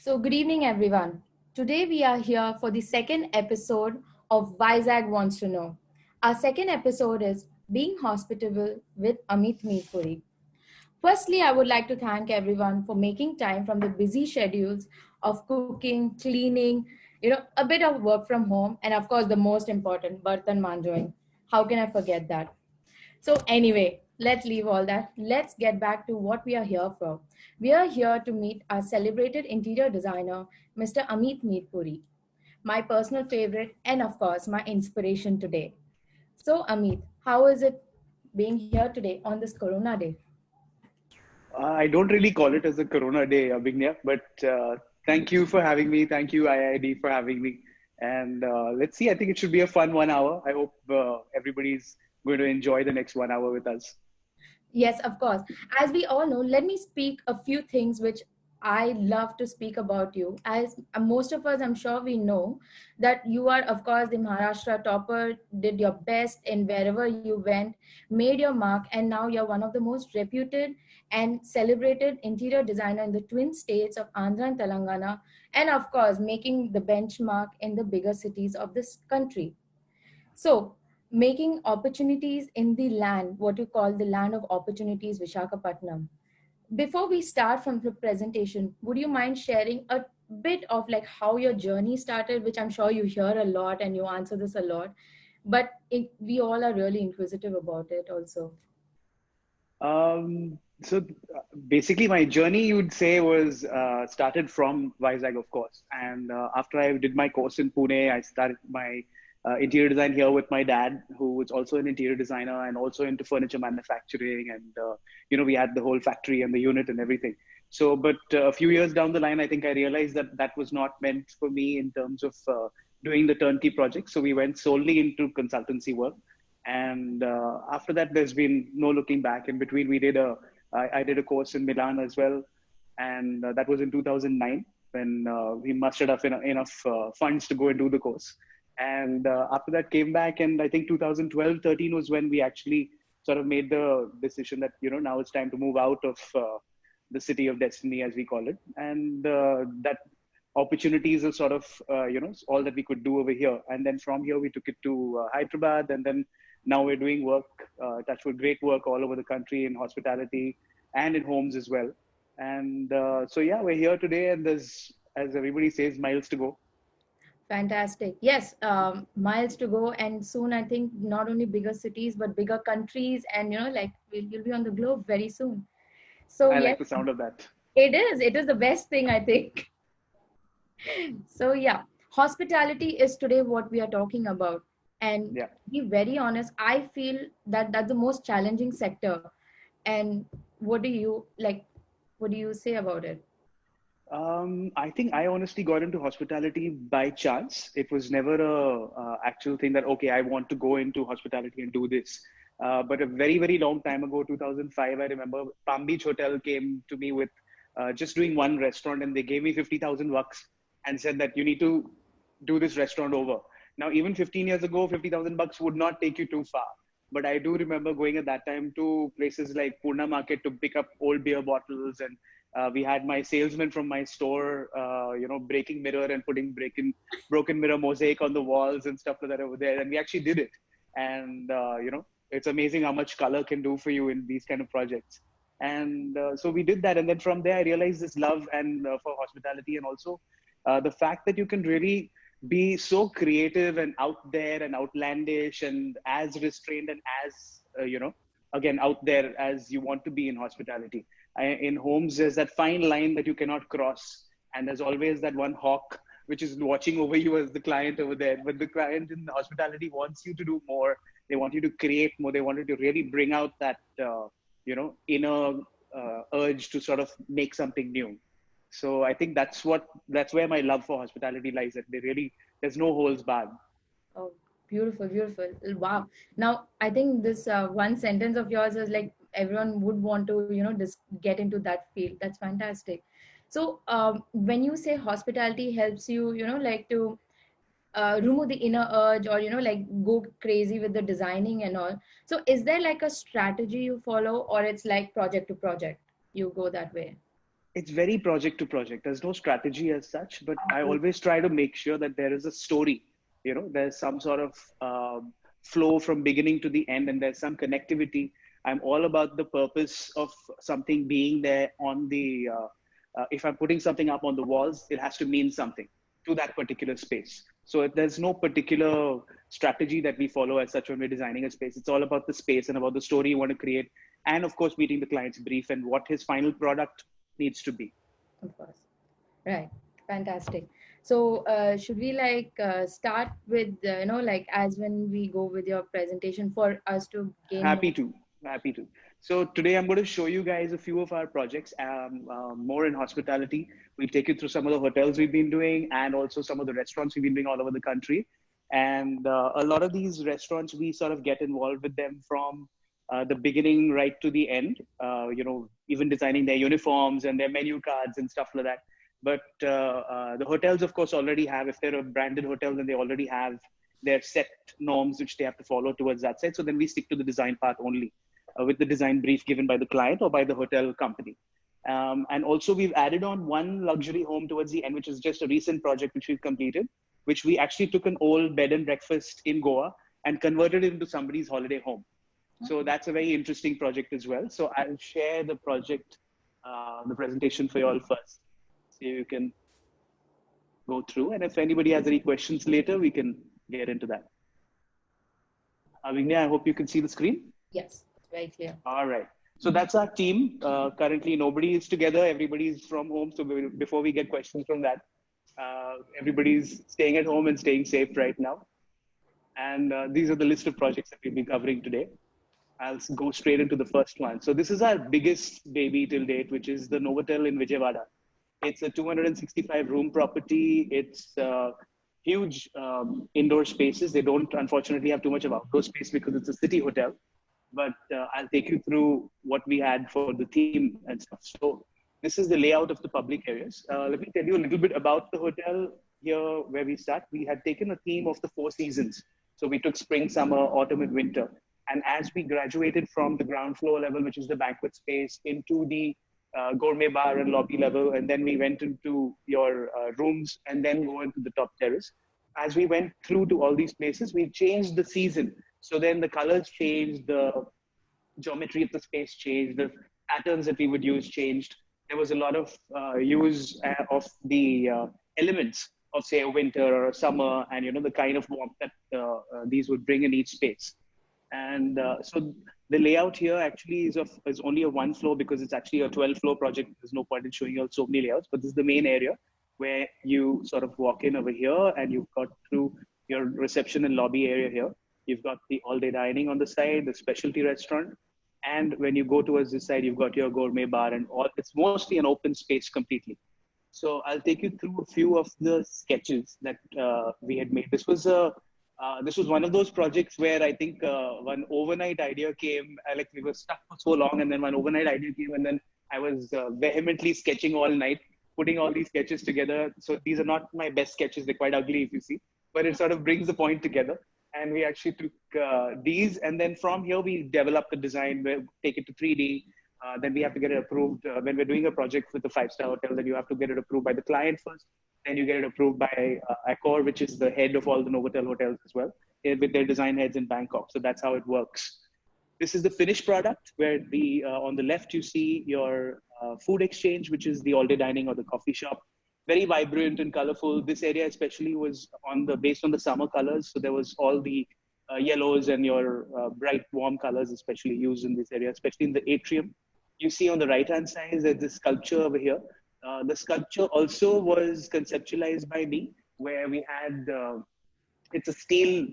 So, good evening, everyone. Today, we are here for the second episode of Vizag Wants to Know. Our second episode is Being Hospitable with Ameet Mirpuri. Firstly, I would like to thank everyone for making time from the busy schedules of cooking, cleaning, a bit of work from home, and of course, the most important, Bartan Manjoing. How can I forget that? So, anyway, let's leave all that. Let's get back to what we are here for. We are here to meet our celebrated interior designer, Mr. Ameet Mirpuri, my personal favorite, and of course, my inspiration today. So, Ameet, how is it being here today on this Corona Day? I don't really call it as a Corona day, Abhignya, but thank you for having me. Thank you, IID, for having me. And let's see, I think it should be a fun 1 hour. I hope everybody's going to enjoy the next 1 hour with us. Yes, of course. As we all know, let me speak a few things which I love to speak about you. As most of us, I'm sure we know that you are, of course, the Maharashtra topper, did your best in wherever you went, made your mark, and now you're one of the most reputed and celebrated interior designer in the twin states of Andhra and Telangana, and of course, making the benchmark in the bigger cities of this country. So, making opportunities in the land, what you call the land of opportunities, Vishakhapatnam. Before we start from the presentation, would you mind sharing a bit of like how your journey started, which I'm sure you hear a lot and you answer this a lot, but we all are really inquisitive about it also. So basically, my journey, you'd say, was started from Vizag, of course. And after I did my course in Pune, I started my interior design here with my dad, who was also an interior designer and also into furniture manufacturing. And, we had the whole factory and the unit and everything. So, but a few years down the line, I think I realized that that was not meant for me in terms of doing the turnkey project. So we went solely into consultancy work. And after that, there's been no looking back. In between, I did a course in Milan as well, and that was in 2009 when we mustered up enough funds to go and do the course. And after that, came back, and I think 2012, 13 was when we actually sort of made the decision that now it's time to move out of the city of destiny, as we call it, and that opportunities are sort of all that we could do over here. And then from here, we took it to Hyderabad, and then now we're doing work, touchwood, great work all over the country in hospitality and in homes as well. And so, yeah, we're here today, and there's, as everybody says, miles to go. Fantastic. Yes, miles to go, and soon I think not only bigger cities but bigger countries, and like you'll be on the globe very soon. So I yes, like the sound of that. it is. It is the best thing I think. So yeah, hospitality is today what we are talking about. And Yeah. to be very honest, I feel that that's the most challenging sector. And what do you like? What do you say about it? I think I honestly got into hospitality by chance. It was never a actual thing that, okay, I want to go into hospitality and do this. But a very, very long time ago, 2005, I remember Palm Beach Hotel came to me with just doing one restaurant, and they gave me 50,000 bucks and said that you need to do this restaurant over. Now, even 15 years ago, 50,000 bucks would not take you too far. But I do remember going at that time to places like Purna Market to pick up old beer bottles, and we had my salesman from my store, breaking mirror and putting broken mirror mosaic on the walls and stuff like that over there. And we actually did it. And, it's amazing how much color can do for you in these kind of projects. And so we did that. And then from there, I realized this love and for hospitality, and also the fact that you can really be so creative and out there and outlandish and as restrained and as, again, out there as you want to be in hospitality. In homes, there's that fine line that you cannot cross. And there's always that one hawk which is watching over you as the client over there. But the client in hospitality wants you to do more. They want you to create more. They want you to really bring out that, inner urge to sort of make something new. So I think that's where my love for hospitality lies. That there's no holes barred. Oh, beautiful, beautiful. Wow. Now, I think this one sentence of yours is like everyone would want to, just get into that field. That's fantastic. So, when you say hospitality helps you, like to remove the inner urge or, like go crazy with the designing and all. So, is there like a strategy you follow, or it's like project to project? You go that way? It's very project to project. There's no strategy as such, but I Okay. always try to make sure that there is a story. There's some sort of flow from beginning to the end, and there's some connectivity. I'm all about the purpose of something being there on the. If I'm putting something up on the walls, it has to mean something to that particular space. So there's no particular strategy that we follow as such when we're designing a space. It's all about the space and about the story you want to create, and of course meeting the client's brief and what his final product needs to be. Of course. Right. Fantastic. So, should we start with, like as when we go with your presentation for us to gain more? Happy to, happy to. So today I'm going to show you guys a few of our projects, more in hospitality. We'll take you through some of the hotels we've been doing and also some of the restaurants we've been doing all over the country. And a lot of these restaurants, we sort of get involved with them from the beginning right to the end, even designing their uniforms and their menu cards and stuff like that. But the hotels, of course, already have, if they're a branded hotel, then they already have their set norms which they have to follow towards that side. So then we stick to the design part only with the design brief given by the client or by the hotel company. And also we've added on one luxury home towards the end, which is just a recent project which we've completed, which we actually took an old bed and breakfast in Goa and converted it into somebody's holiday home. So that's a very interesting project as well. So I'll share the project, the presentation for you all first. So you can go through. And if anybody has any questions later, we can get into that. Abhignya, I hope you can see the screen. Yes, it's very clear. All right. So that's our team. Currently, nobody is together. Everybody's from home. So before we get questions from that, everybody's staying at home and staying safe right now. And these are the list of projects that we'll be covering today. I'll go straight into the first one. So this is our biggest baby till date, which is the Novotel in Vijayawada. It's a 265 room property. It's huge indoor spaces. They don't unfortunately have too much of outdoor space because it's a city hotel. But I'll take you through what we had for the theme and stuff. So this is the layout of the public areas. Let me tell you a little bit about the hotel here where we start. We had taken a theme of the 4 seasons. So we took spring, summer, autumn, and winter. And as we graduated from the ground floor level, which is the banquet space, into the gourmet bar and lobby level, and then we went into your rooms and then go into the top terrace. As we went through to all these places, we changed the season. So then the colors changed, the geometry of the space changed, the patterns that we would use changed. There was a lot of use of the elements of, say, a winter or a summer, and the kind of warmth that these would bring in each space. And so the layout here actually is only a one floor because it's actually a 12-floor project. There's no point in showing you all so many layouts, but this is the main area where you sort of walk in over here and you've got through your reception and lobby area here. You've got the all-day dining on the side, the specialty restaurant. And when you go towards this side, you've got your gourmet bar and all. It's mostly an open space completely. So I'll take you through a few of the sketches that we had made. This was one of those projects where I think one overnight idea came. Like we were stuck for so long, and then one overnight idea came, and then I was vehemently sketching all night, putting all these sketches together. So these are not my best sketches; they're quite ugly, if you see. But it sort of brings the point together. And we actually took these, and then from here we developed the design. We take it to 3D. Then we have to get it approved. When we're doing a project with a 5-star hotel, then you have to get it approved by the client first. Then you get it approved by Accor, which is the head of all the Novotel hotels as well, with their design heads in Bangkok. So that's how it works. This is the finished product, where on the left you see your food exchange, which is the all-day dining or the coffee shop. Very vibrant and colorful. This area especially was based on the summer colors. So there was all the yellows and your bright warm colors especially used in this area, especially in the atrium. You see on the right-hand side, there's this sculpture over here. The sculpture also was conceptualized by me, where we had, it's a steel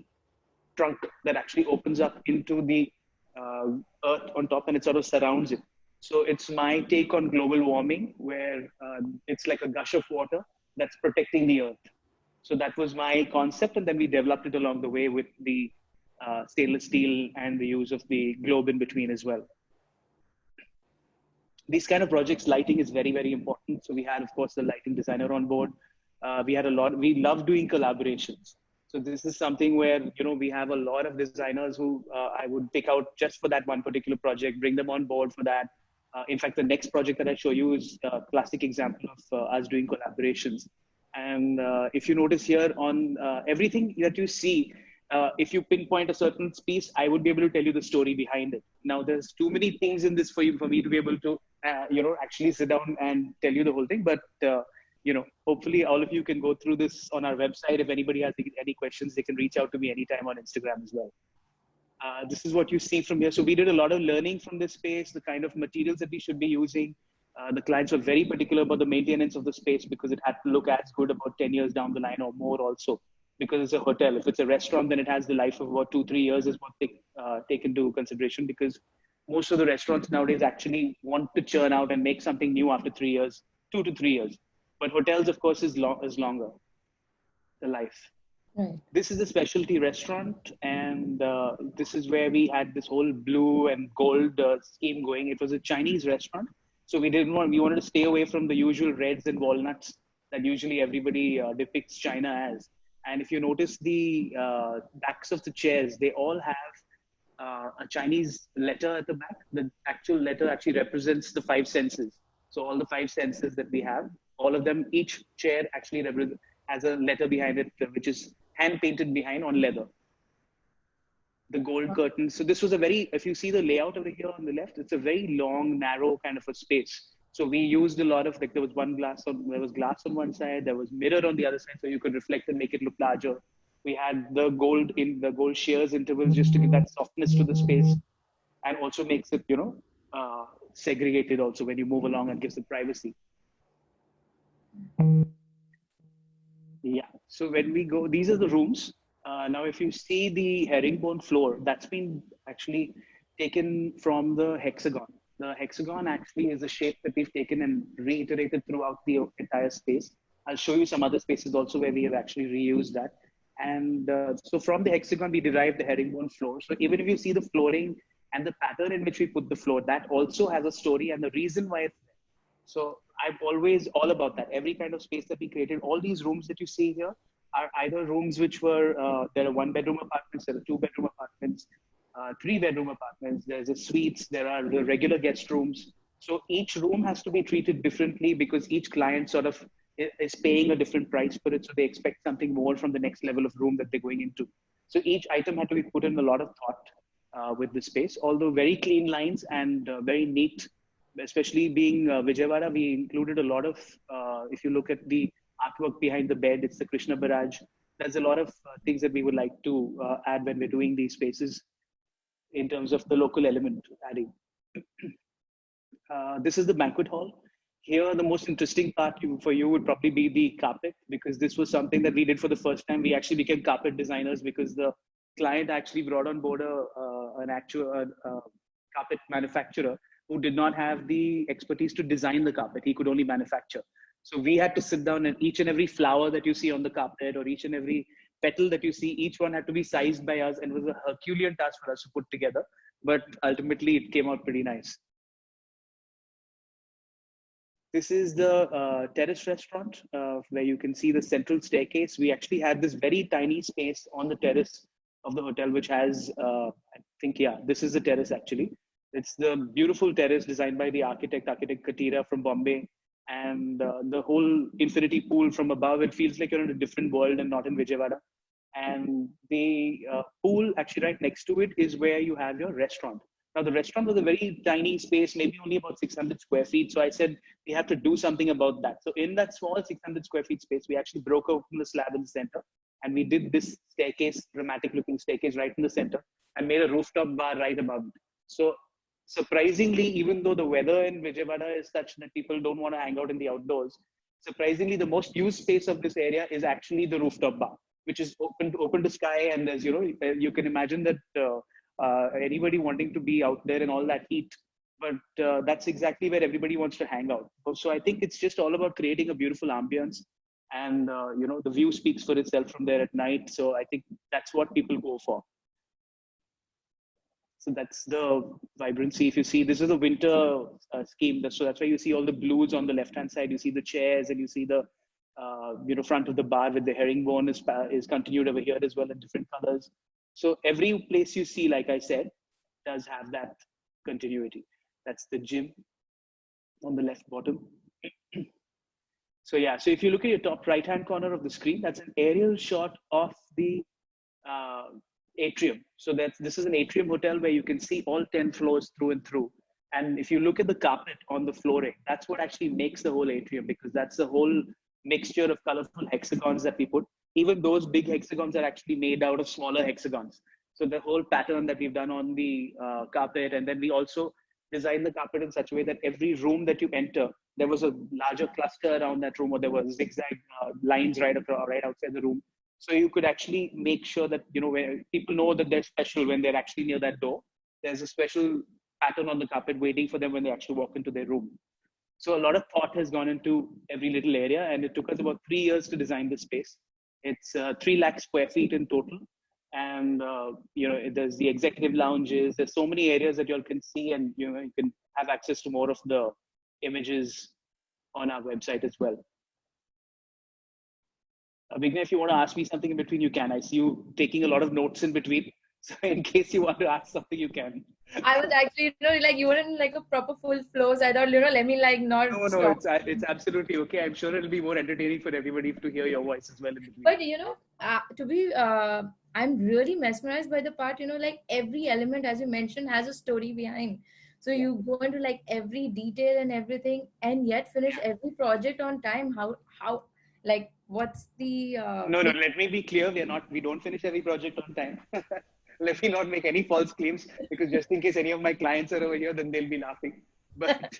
trunk that actually opens up into the earth on top, and it sort of surrounds it. So it's my take on global warming, where it's like a gush of water that's protecting the earth. So that was my concept, and then we developed it along the way with the stainless steel and the use of the globe in between as well. These kind of projects, lighting is very, very important. So we had, of course, the lighting designer on board. We love doing collaborations. So this is something where, we have a lot of designers who I would pick out just for that one particular project, bring them on board for that. In fact, the next project that I show you is a classic example of us doing collaborations. And if you notice here on everything that you see, if you pinpoint a certain piece, I would be able to tell you the story behind it. Now, there's too many things in this for me to be able to, actually sit down and tell you the whole thing. But hopefully all of you can go through this on our website. If anybody has any questions, they can reach out to me anytime on Instagram as well. This is what you see from here. So we did a lot of learning from this space, the kind of materials that we should be using. The clients were very particular about the maintenance of the space because it had to look as good about 10 years down the line or more also, because it's a hotel. If it's a restaurant, then it has the life of about 2-3 years is what they take into consideration, because most of the restaurants nowadays actually want to churn out and make something new after 3 years, 2 to 3 years. But hotels, of course, is longer, the life. Right. This is a specialty restaurant, and this is where we had this whole blue and gold scheme going. It was a Chinese restaurant, so we wanted to stay away from the usual reds and walnuts that usually everybody depicts China as. And if you notice the backs of the chairs, they all have a Chinese letter at the back. The actual letter actually represents the five senses. So all the five senses that we have, all of them, each chair actually has a letter behind it, which is hand painted behind on leather. The gold curtains. So this was if you see the layout over here on the left, it's a very long, narrow kind of a space. So we used a lot of, like, there was glass on one side, there was mirror on the other side, so you could reflect and make it look larger. We had the gold shears intervals just to give that softness to the space, and also makes it, segregated also when you move along, and gives it privacy. Yeah. So when we go, these are the rooms. Now, if you see the herringbone floor, that's been actually taken from the hexagon. The hexagon actually is a shape that we've taken and reiterated throughout the entire space. I'll show you some other spaces also where we have actually reused that. And so from the hexagon, we derived the herringbone floor. So even if you see the flooring and the pattern in which we put the floor, that also has a story and the reason why it's there. So I'm always all about that. Every kind of space that we created, all these rooms that you see here are either rooms which were, there are 1-bedroom apartments, there are 2-bedroom apartments, 3-bedroom apartments, there's a suites, there are the regular guest rooms. So each room has to be treated differently because each client sort of is paying a different price for it. So they expect something more from the next level of room that they're going into. So each item had to be put in a lot of thought with the space, although very clean lines and very neat. Especially being Vijayawada, we included a lot of, if you look at the artwork behind the bed, it's the Krishna Barrage. There's a lot of things that we would like to add when we're doing these spaces in terms of the local element adding. This is the banquet hall. Here, the most interesting part for you would probably be the carpet, because this was something that we did for the first time. We actually became carpet designers because the client actually brought on board an actual carpet manufacturer who did not have the expertise to design the carpet. He could only manufacture. So we had to sit down, and each and every flower that you see on the carpet or each and every petal that you see, each one had to be sized by us, and it was a Herculean task for us to put together. But ultimately, it came out pretty nice. This is the terrace restaurant where you can see the central staircase. We actually had this very tiny space on the terrace of the hotel, which has, I think, yeah, this is the terrace actually. It's the beautiful terrace designed by the architect Katira from Bombay. And the whole infinity pool from above, it feels like you're in a different world and not in Vijayawada. And the pool actually right next to it is where you have your restaurant. Now, the restaurant was a very tiny space, maybe only about 600 square feet. So I said, we have to do something about that. So in that small 600 square feet space, we actually broke open the slab in the center. And we did this staircase, dramatic looking staircase right in the center, and made a rooftop bar right above it. So surprisingly, even though the weather in Vijayawada is such that people don't want to hang out in the outdoors, surprisingly, the most used space of this area is actually the rooftop bar, which is open to sky. And there's, you can imagine that anybody wanting to be out there in all that heat, but that's exactly where everybody wants to hang out. So I think it's just all about creating a beautiful ambience, and the view speaks for itself from there at night. So I think that's what people go for. So that's the vibrancy. If you see, this is a winter scheme. So that's why you see all the blues on the left-hand side. You see the chairs, and you see the front of the bar with the herringbone is continued over here as well in different colors. So every place you see, like I said, does have that continuity. That's the gym. on the left bottom. So yeah, so if you look at your top right-hand corner of the screen, that's an aerial shot of the uh, atrium. So this is an atrium hotel where you can see all 10 floors through and through. And if you look at the carpet on the flooring, that's what actually makes the whole atrium, because that's the whole mixture of colorful hexagons that we put. Even those big hexagons are actually made out of smaller hexagons. So the whole pattern that we've done on the carpet, and then we also designed the carpet in such a way that every room that you enter, there was a larger cluster around that room, or there were zigzag lines right across, right outside the room. So you could actually make sure that, where people know that they're special when they're actually near that door. There's a special pattern on the carpet waiting for them when they actually walk into their room. So a lot of thought has gone into every little area, and it took us about 3 years to design this space. It's 3 lakh square feet in total. And, there's the executive lounges. There's so many areas that you all can see, and, you can have access to more of the images on our website as well. Abhignya, if you want to ask me something in between, you can. I see you taking a lot of notes in between. So in case you want to ask something, you can. I was actually, like you were in like a proper full flows. I thought, let me like not No, stop. it's absolutely okay. I'm sure it'll be more entertaining for everybody to hear your voice as well in between. But I'm really mesmerized by the part, like every element, as you mentioned, has a story behind. So you go into like every detail and everything, and yet finish every project on time. How, like, what's the No, let me be clear. We don't finish every project on time. Let me not make any false claims, because just in case any of my clients are over here, then they'll be laughing. But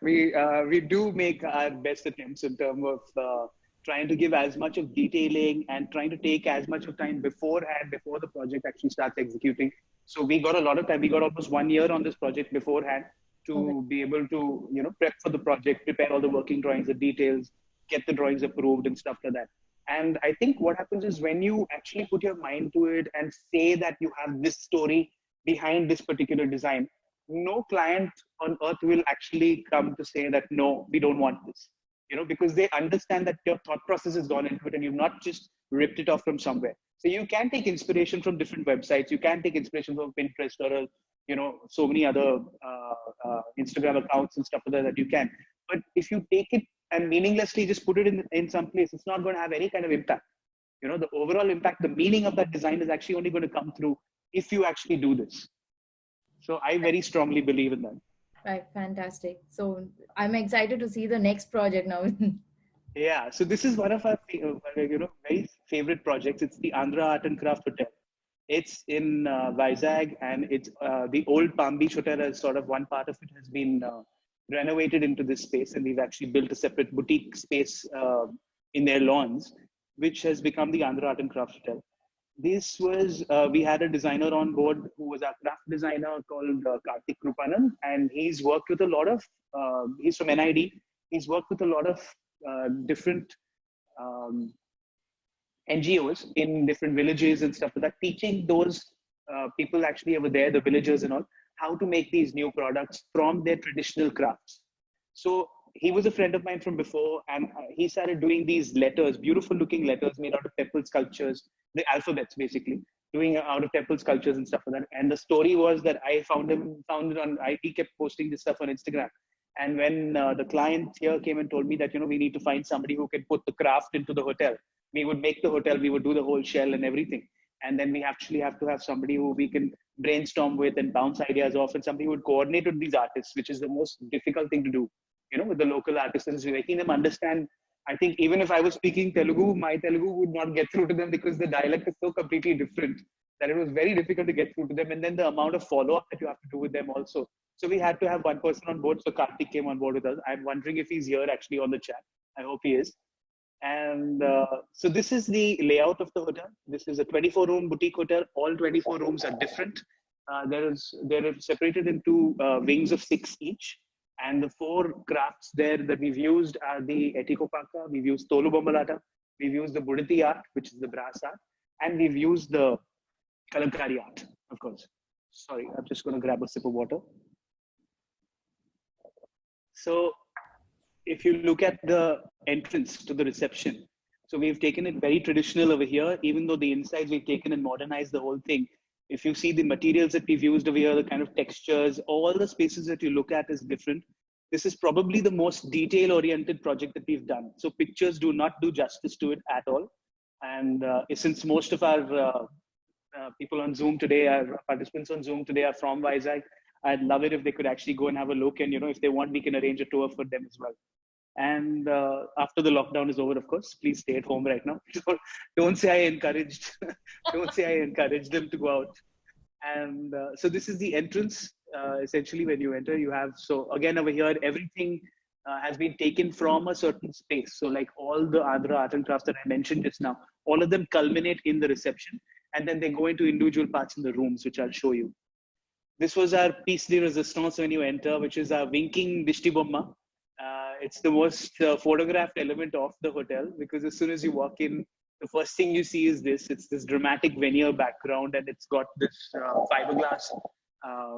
we do make our best attempts in terms of trying to give as much of detailing and trying to take as much of time beforehand, before the project actually starts executing. So we got a lot of time. We got almost 1 year on this project beforehand to be able to, prep for the project, prepare all the working drawings, the details, get the drawings approved and stuff like that. And I think what happens is, when you actually put your mind to it and say that you have this story behind this particular design, no client on earth will actually come to say that, no, we don't want this, because they understand that your thought process has gone into it, and you've not just ripped it off from somewhere. So you can take inspiration from different websites. You can take inspiration from Pinterest, or, so many other Instagram accounts and stuff like that you can. But if you take it and meaninglessly just put it in some place, it's not going to have any kind of impact. The overall impact, the meaning of that design is actually only going to come through if you actually do this. So I very strongly believe in that. Right, fantastic. So I'm excited to see the next project now. Yeah, so this is one of our very favorite projects. It's the Andhra Art and Craft Hotel. It's in Vizag, and it's the old Palm Beach Hotel. As sort of one part of it has been renovated into this space, and we've actually built a separate boutique space in their lawns, which has become the Andhra Art and Craft Hotel. This was, we had a designer on board who was a craft designer called Karthik Krupanan, and he's worked with a lot of, he's from NID, he's worked with a lot of different NGOs in different villages and stuff like that, teaching those people actually over there, the villagers and all, how to make these new products from their traditional crafts. So he was a friend of mine from before, and he started doing these letters, beautiful looking letters made out of temple sculptures, the alphabets basically, doing out of temple sculptures and stuff like that. And the story was that I found it on, he kept posting this stuff on Instagram. And when the client here came and told me that, we need to find somebody who can put the craft into the hotel. We would make the hotel, we would do the whole shell and everything. And then we actually have to have somebody who we can brainstorm with and bounce ideas off, and somebody who would coordinate with these artists, which is the most difficult thing to do, with the local artists, and making them understand. I think even if I was speaking Telugu, my Telugu would not get through to them, because the dialect is so completely different that it was very difficult to get through to them. And then the amount of follow-up that you have to do with them also. So we had to have one person on board. So Karthik came on board with us. I'm wondering if he's here actually on the chat. I hope he is. And so this is the layout of the hotel. This is a 24-room boutique hotel. All 24 rooms are different. They're separated into wings of 6 each. And the 4 crafts there that we've used are the Etikopaka, we've used Tolu Bombalata, we've used the Budati art, which is the brass art, and we've used the Kalamkari art, of course. Sorry, I'm just going to grab a sip of water. So if you look at the entrance to the reception, so we've taken it very traditional over here, even though the inside we've taken and modernized the whole thing. If you see the materials that we've used over here, the kind of textures, all the spaces that you look at is different. This is probably the most detail-oriented project that we've done. So pictures do not do justice to it at all. And since most of our people on Zoom today, our participants on Zoom today are from Vizag, I'd love it if they could actually go and have a look. And, if they want, we can arrange a tour for them as well. And after the lockdown is over, of course, please stay at home right now. Don't say I encouraged, don't say I encouraged them to go out. And so this is the entrance. Essentially, when you enter, you have, so again, over here, everything has been taken from a certain space. So like all the Andhra art and crafts that I mentioned just now, all of them culminate in the reception. And then they go into individual parts in the rooms, which I'll show you. This was our piece de resistance when you enter, which is our winking Dishti Bomma. It's the most photographed element of the hotel, because as soon as you walk in, the first thing you see is this. It's this dramatic veneer background, and it's got this fiberglass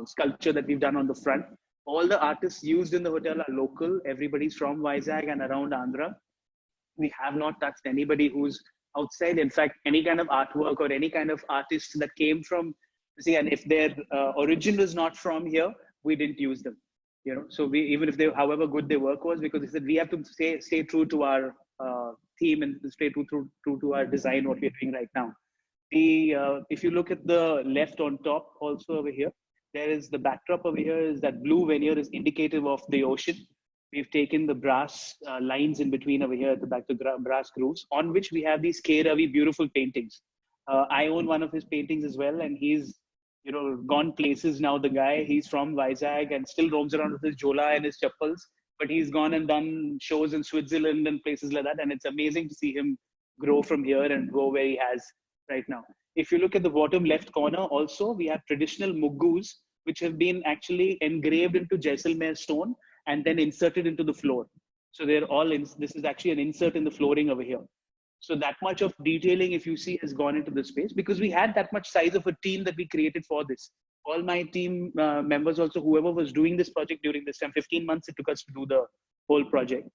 sculpture that we've done on the front. All the artists used in the hotel are local. Everybody's from Vizag and around Andhra. We have not touched anybody who's outside. In fact, any kind of artwork or any kind of artist that came from, see, and if their origin was not from here, we didn't use them. So we, even if they, however good their work was, because they said we have to stay true to our theme and stay true to our design, what we're doing right now. If you look at the left on top, also over here, there is the backdrop over here is that blue veneer is indicative of the ocean. We've taken the brass lines in between over here at the back, the brass grooves, on which we have these K. Ravi beautiful paintings. I own one of his paintings as well, and he's gone places now. The guy, he's from Vizag and still roams around with his jola and his chappals, but he's gone and done shows in Switzerland and places like that. And it's amazing to see him grow from here and go where he has right now. If you look at the bottom left corner, also, we have traditional muggus, which have been actually engraved into Jaisalmer stone and then inserted into the floor. So they're all this is actually an insert in the flooring over here. So that much of detailing, if you see, has gone into the space, because we had that much size of a team that we created for this. All my team members, also whoever was doing this project during this time, 15 months it took us to do the whole project.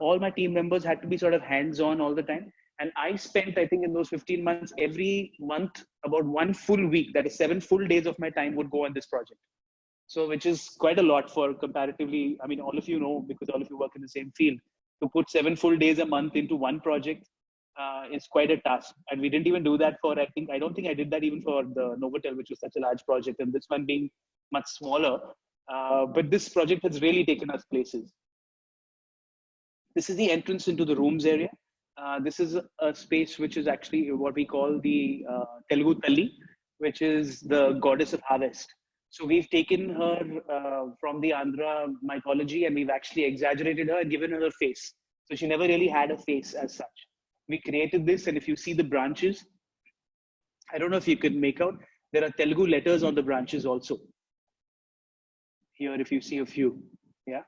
All my team members had to be sort of hands-on all the time. And I spent, I think, in those 15 months, every month, about 1 full week, that is 7 full days of my time would go on this project. So which is quite a lot for comparatively, I mean, all of you know, because all of you work in the same field, to put 7 full days a month into one project is quite a task. And we didn't even do that for, I don't think I did that even for the Novotel, which was such a large project, and this one being much smaller. But this project has really taken us places. This is the entrance into the rooms area. This is a space which is actually what we call the Telugu Talli, which is the goddess of harvest. So we've taken her from the Andhra mythology, and we've actually exaggerated her and given her a face. So she never really had a face as such. We created this, and if you see the branches, I don't know if you can make out, there are Telugu letters on the branches also. Here, if you see a few, yeah.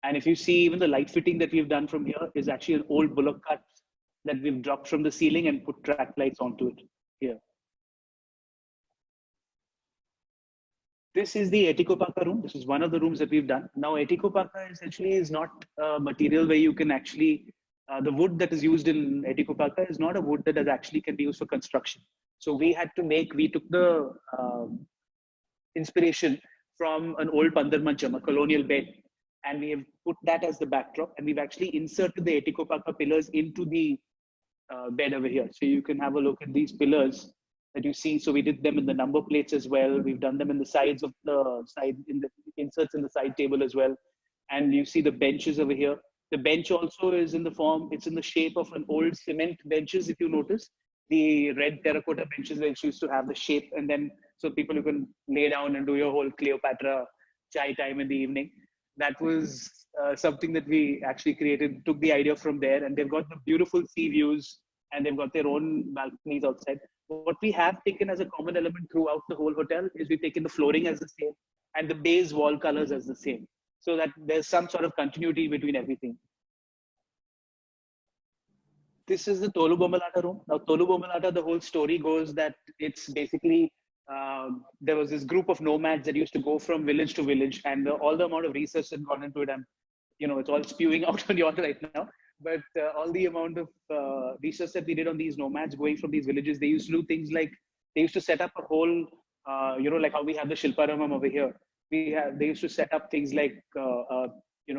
And if you see even the light fitting that we've done from here is actually an old bullock cart that we've dropped from the ceiling and put track lights onto it here. This is the Etikopaka room. This is one of the rooms that we've done. Now, Etikopaka essentially is not a material where you can actually, the wood that is used in Etikopaka is not a wood that actually can be used for construction. So we took the inspiration from an old Pandarmancham, a colonial bed, and we have put that as the backdrop, and we've actually inserted the Etikopaka pillars into the bed over here. So you can have a look at these pillars that you see. So we did them in the number plates as well. We've done them in the sides of the side, in the inserts in the side table as well. And you see the benches over here. The bench also is in the form, it's in the shape of an old cement benches, if you notice. The red terracotta benches which used to have the shape, and then so people you can lay down and do your whole Cleopatra chai time in the evening. That was something that we actually created, took the idea from there, and they've got the beautiful sea views, and they've got their own balconies outside. What we have taken as a common element throughout the whole hotel is we've taken the flooring as the same and the base wall colors as the same, so that there's some sort of continuity between everything. This is the Tolu Bomalata room. Now, Tolu Bomalata, the whole story goes that it's basically, there was this group of nomads that used to go from village to village, and all the amount of research that gone into it, and it's all spewing out on you all right now. But all the amount of research that we did on these nomads going from these villages, they used to do things like, they used to set up a whole, like how we have the Shilparamam over here. They used to set up things like,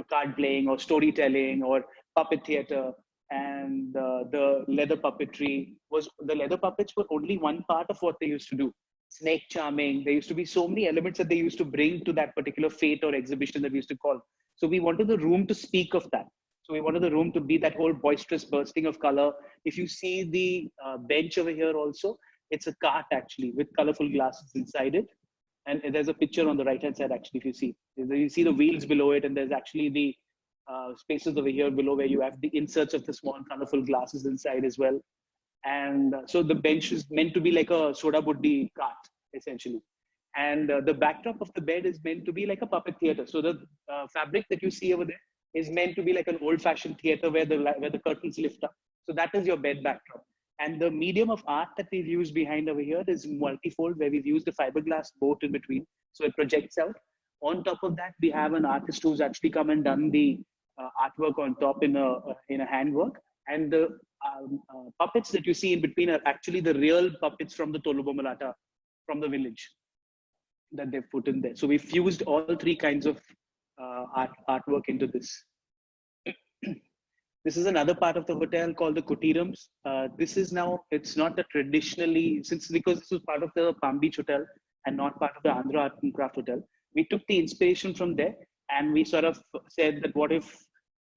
card playing or storytelling or puppet theater. And the leather puppetry was, the leather puppets were only one part of what they used to do. Snake charming, there used to be so many elements that they used to bring to that particular fete or exhibition that we used to call. So we wanted the room to speak of that. So we wanted the room to be that whole boisterous bursting of color. If you see the bench over here also, it's a cart actually with colorful glasses inside it. And there's a picture on the right hand side actually, if you see the wheels below it, and there's actually the spaces over here below where you have the inserts of the small colorful glasses inside as well. And so the bench is meant to be like a soda buddhi cart essentially. And the backdrop of the bed is meant to be like a puppet theater. So the fabric that you see over there is meant to be like an old-fashioned theater where the curtains lift up. So that is your bed backdrop. And the medium of art that we've used behind over here is multifold, where we've used a fiberglass boat in between, so it projects out. On top of that, we have an artist who's actually come and done the artwork on top in a handwork. And the puppets that you see in between are actually the real puppets from the Tolubomalata, from the village, that they've put in there. So we fused all three kinds of artwork into this. This is another part of the hotel called the Kutirams. This is now, it's not a traditionally, because this was part of the Palm Beach Hotel and not part of the Andhra Art and Craft Hotel, we took the inspiration from there, and we sort of said that what if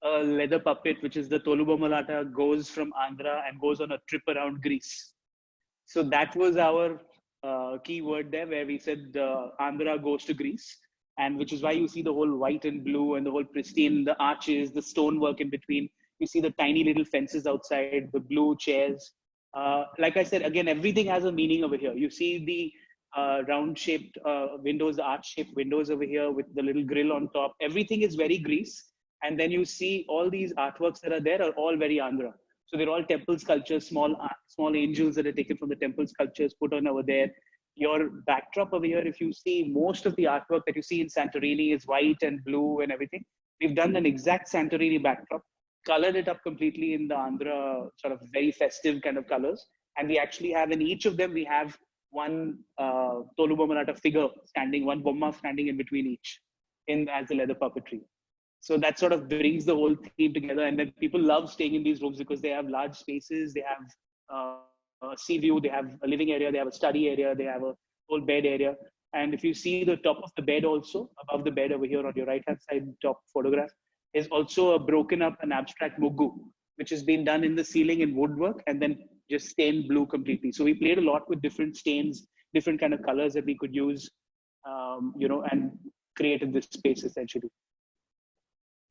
a leather puppet, which is the Tolubomalata, goes from Andhra and goes on a trip around Greece. So that was our key word there, where we said Andhra goes to Greece, and which is why you see the whole white and blue and the whole pristine, the arches, the stonework in between. You see the tiny little fences outside, the blue chairs. Like I said, again, everything has a meaning over here. You see the round-shaped windows, the arch-shaped windows over here with the little grill on top. Everything is very Greece. And then you see all these artworks that are there are all very Andhra. So they're all temple sculptures, small angels that are taken from the temple sculptures put on over there. Your backdrop over here, if you see, most of the artwork that you see in Santorini is white and blue and everything. We've done an exact Santorini backdrop, colored it up completely in the Andhra sort of very festive kind of colors. And we actually have, in each of them, we have one Tolubomalata figure standing, one bomma standing in between each as the leather puppetry. So that sort of brings the whole theme together. And then people love staying in these rooms because they have large spaces, they have a sea view, they have a living area, they have a study area, they have a whole bed area. And if you see the top of the bed also, above the bed over here on your right-hand side top photograph, is also a broken up and abstract muggu, which has been done in the ceiling in woodwork and then just stained blue completely. So we played a lot with different stains, different kind of colors that we could use, and created this space essentially.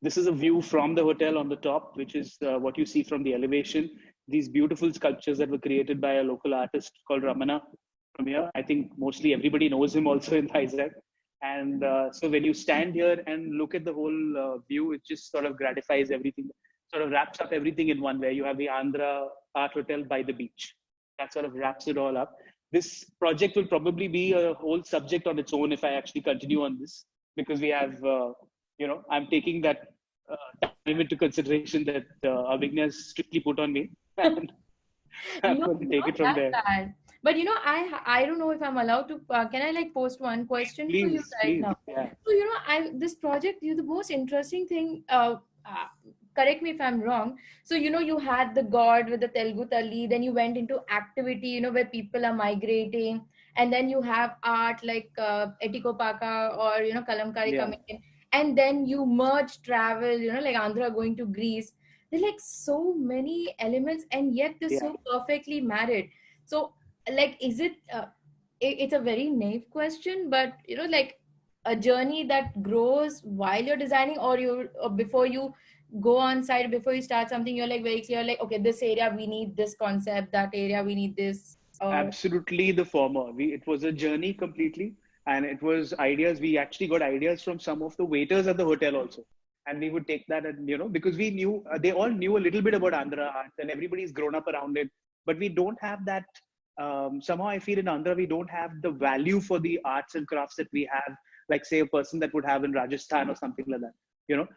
This is a view from the hotel on the top, which is what you see from the elevation. These beautiful sculptures that were created by a local artist called Ramana from here. I think mostly everybody knows him also in Vizag. And so when you stand here and look at the whole view, it just sort of gratifies everything, sort of wraps up everything in one, where you have the Andhra Art Hotel by the beach. That sort of wraps it all up. This project will probably be a whole subject on its own if I actually continue on this, because we have, I'm taking that time into consideration that Abhignya has strictly put on me. And I'm No, going to take not it from that there. bad. But I don't know if I'm allowed to. Can I like post one question to you Please, right please. now? Yeah. So I this project. The most interesting thing. Correct me if I'm wrong. So you had the god with the Telugu Tali. Then you went into activity. Where people are migrating, and then you have art like Etikopaka or Kalamkari Yeah. coming in, and then you merge travel. Like Andhra going to Greece. There's like so many elements, and yet they're Yeah. so perfectly married. So like, is it it's a very naive question, but like a journey that grows while you're designing, or before you go on site, before you start something, you're like very clear, like, okay, this area we need this concept, that area we need this, or Absolutely the former. It was a journey completely, and it was ideas. We actually got ideas from some of the waiters at the hotel also, and we would take that, and because we knew they all knew a little bit about Andhra arts, and everybody's grown up around it, but we don't have that. Somehow I feel in Andhra we don't have the value for the arts and crafts that we have, like say a person that would have in Rajasthan or something like that.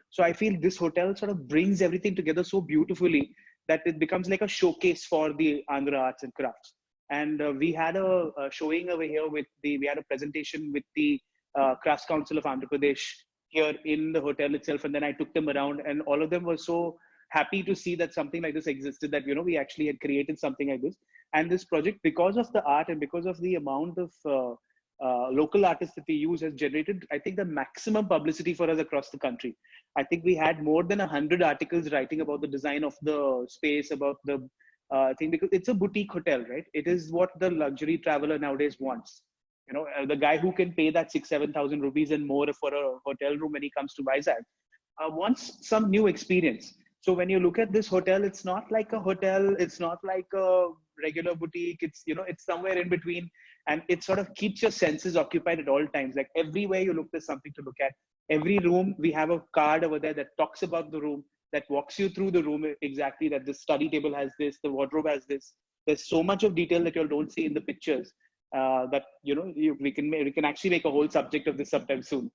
So I feel this hotel sort of brings everything together so beautifully that it becomes like a showcase for the Andhra arts and crafts. And we had a showing over here we had a presentation with the Crafts Council of Andhra Pradesh here in the hotel itself. And then I took them around, and all of them were so happy to see that something like this existed, that, we actually had created something like this. And this project, because of the art and because of the amount of local artists that we use, has generated, I think, the maximum publicity for us across the country. I think we had more than 100 articles writing about the design of the space, about the thing, because it's a boutique hotel, right? It is what the luxury traveler nowadays wants. The guy who can pay that 6,000-7,000 rupees and more for a hotel room when he comes to Vizag wants some new experience. So when you look at this hotel, it's not like a hotel, it's not like a regular boutique. It's somewhere in between, and it sort of keeps your senses occupied at all times. Like everywhere you look, there's something to look at. Every room, we have a card over there that talks about the room, that walks you through the room exactly. That the study table has this, the wardrobe has this. There's so much of detail that you don't see in the pictures. That we can actually make a whole subject of this sometime soon.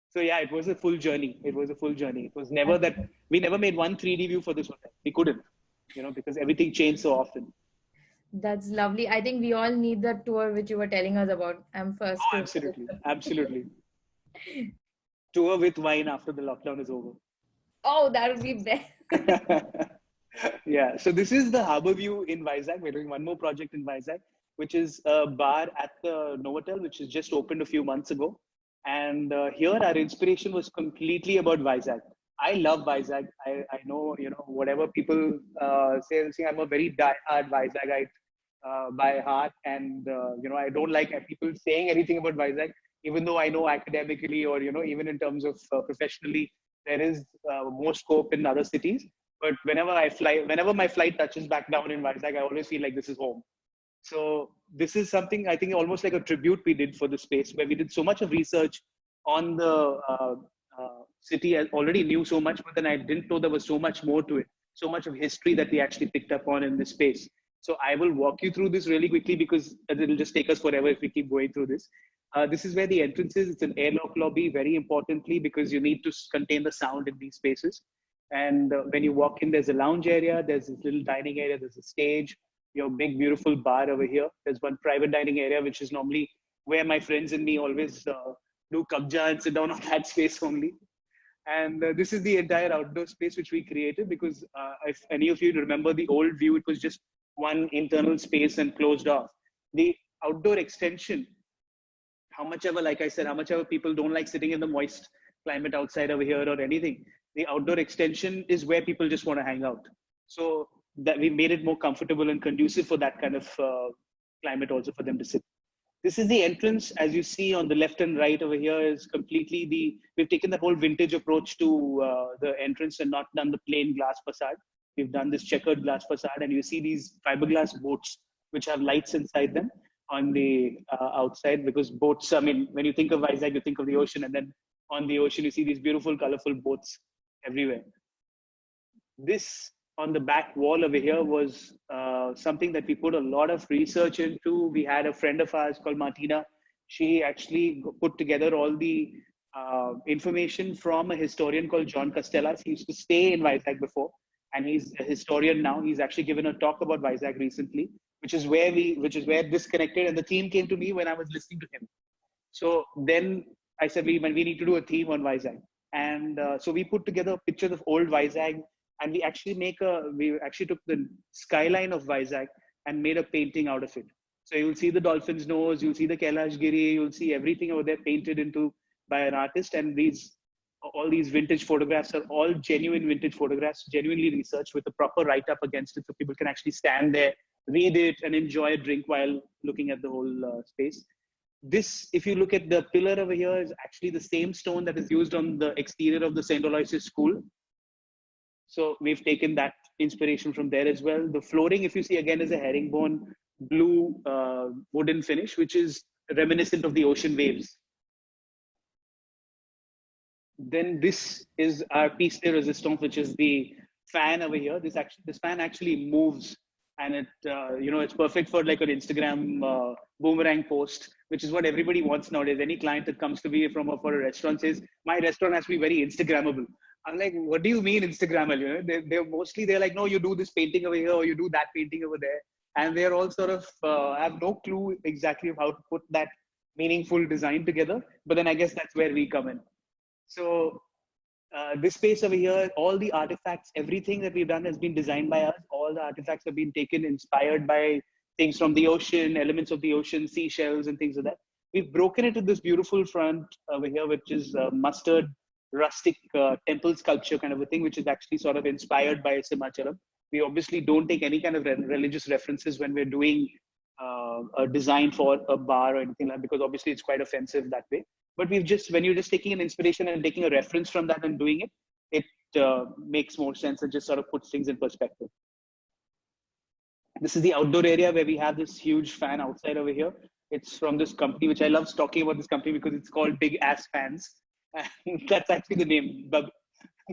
So yeah, it was a full journey. It was never that we never made one 3D view for this hotel. We couldn't, because everything changed so often. That's lovely. I think we all need that tour which you were telling us about. I'm first. Oh, absolutely. Tour with wine after the lockdown is over. Oh, that would be best. Yeah. So this is the Harbor View in Vizag. We're doing one more project in Vizag, which is a bar at the Novotel, which has just opened a few months ago. And here our inspiration was completely about Vizag. I love Vizag. I know, whatever people say, I'm a very die-hard Vizagite by heart. And, I don't like people saying anything about Vizag, even though I know academically or, even in terms of professionally, there is more scope in other cities. But whenever my flight touches back down in Vizag, I always feel like this is home. So this is something, I think, almost like a tribute we did for the space, where we did so much of research on the city. I already knew so much, but then I didn't know there was so much more to it, so much of history that we actually picked up on in this space. So I will walk you through this really quickly, because it'll just take us forever if we keep going through this. This is where the entrance is. It's an airlock lobby, very importantly, because you need to contain the sound in these spaces. And when you walk in, there's a lounge area, there's this little dining area, there's a stage, your big, beautiful bar over here. There's one private dining area, which is normally where my friends and me always do kabja and sit down on that space only. And this is the entire outdoor space which we created, because if any of you remember the old view, it was just one internal space and closed off. The outdoor extension, how much ever people don't like sitting in the moist climate outside over here or anything, the outdoor extension is where people just want to hang out. So that we made it more comfortable and conducive for that kind of climate also for them to sit. This is the entrance. As you see on the left and right over here is completely we've taken the whole vintage approach to the entrance and not done the plain glass facade. We've done this checkered glass facade, and you see these fiberglass boats which have lights inside them on the outside, because boats, I mean, when you think of Vizag, you think of the ocean, and then on the ocean, you see these beautiful, colorful boats everywhere. This on the back wall over here was something that we put a lot of research into. We had a friend of ours called Martina. She actually put together all the information from a historian called John Castellas. He used to stay in Vizag before, and he's a historian now. He's actually given a talk about Vizag recently, which is where this connected. And the theme came to me when I was listening to him. So then I said, we need to do a theme on Vizag. And so we put together pictures of old Vizag, and we actually took the skyline of Vizag and made a painting out of it. So you'll see the dolphin's nose, you'll see the Kailash Giri, you'll see everything over there painted into by an artist. And all these vintage photographs are all genuine vintage photographs, genuinely researched with a proper write-up against it, so people can actually stand there, read it, and enjoy a drink while looking at the whole space. This, if you look at the pillar over here, is actually the same stone that is used on the exterior of the St. Aloysius School. So we've taken that inspiration from there as well. The flooring, if you see again, is a herringbone blue wooden finish, which is reminiscent of the ocean waves. Then this is our piece de resistance, which is the fan over here. This fan actually moves, and it it's perfect for like an Instagram boomerang post, which is what everybody wants nowadays. Any client that comes to me for a restaurant says, my restaurant has to be very Instagrammable. I'm like, what do you mean Instagrammable? They're like, no, you do this painting over here, or you do that painting over there. And they're all sort of have no clue exactly of how to put that meaningful design together. But then I guess that's where we come in. So this space over here, all the artifacts, everything that we've done has been designed by us. All the artifacts have been taken, inspired by things from the ocean, elements of the ocean, seashells, and things like that. We've broken it into this beautiful front over here, which is mustard, rustic temple sculpture kind of a thing, which is actually sort of inspired by Simachalam. We obviously don't take any kind of religious references when we're doing a design for a bar or anything like that, because obviously it's quite offensive that way. But we've just, when you're just taking an inspiration and taking a reference from that and doing it, it makes more sense and just sort of puts things in perspective. This is the outdoor area where we have this huge fan outside over here. It's from this company, which I love talking about this company because it's called Big Ass Fans. That's actually the name,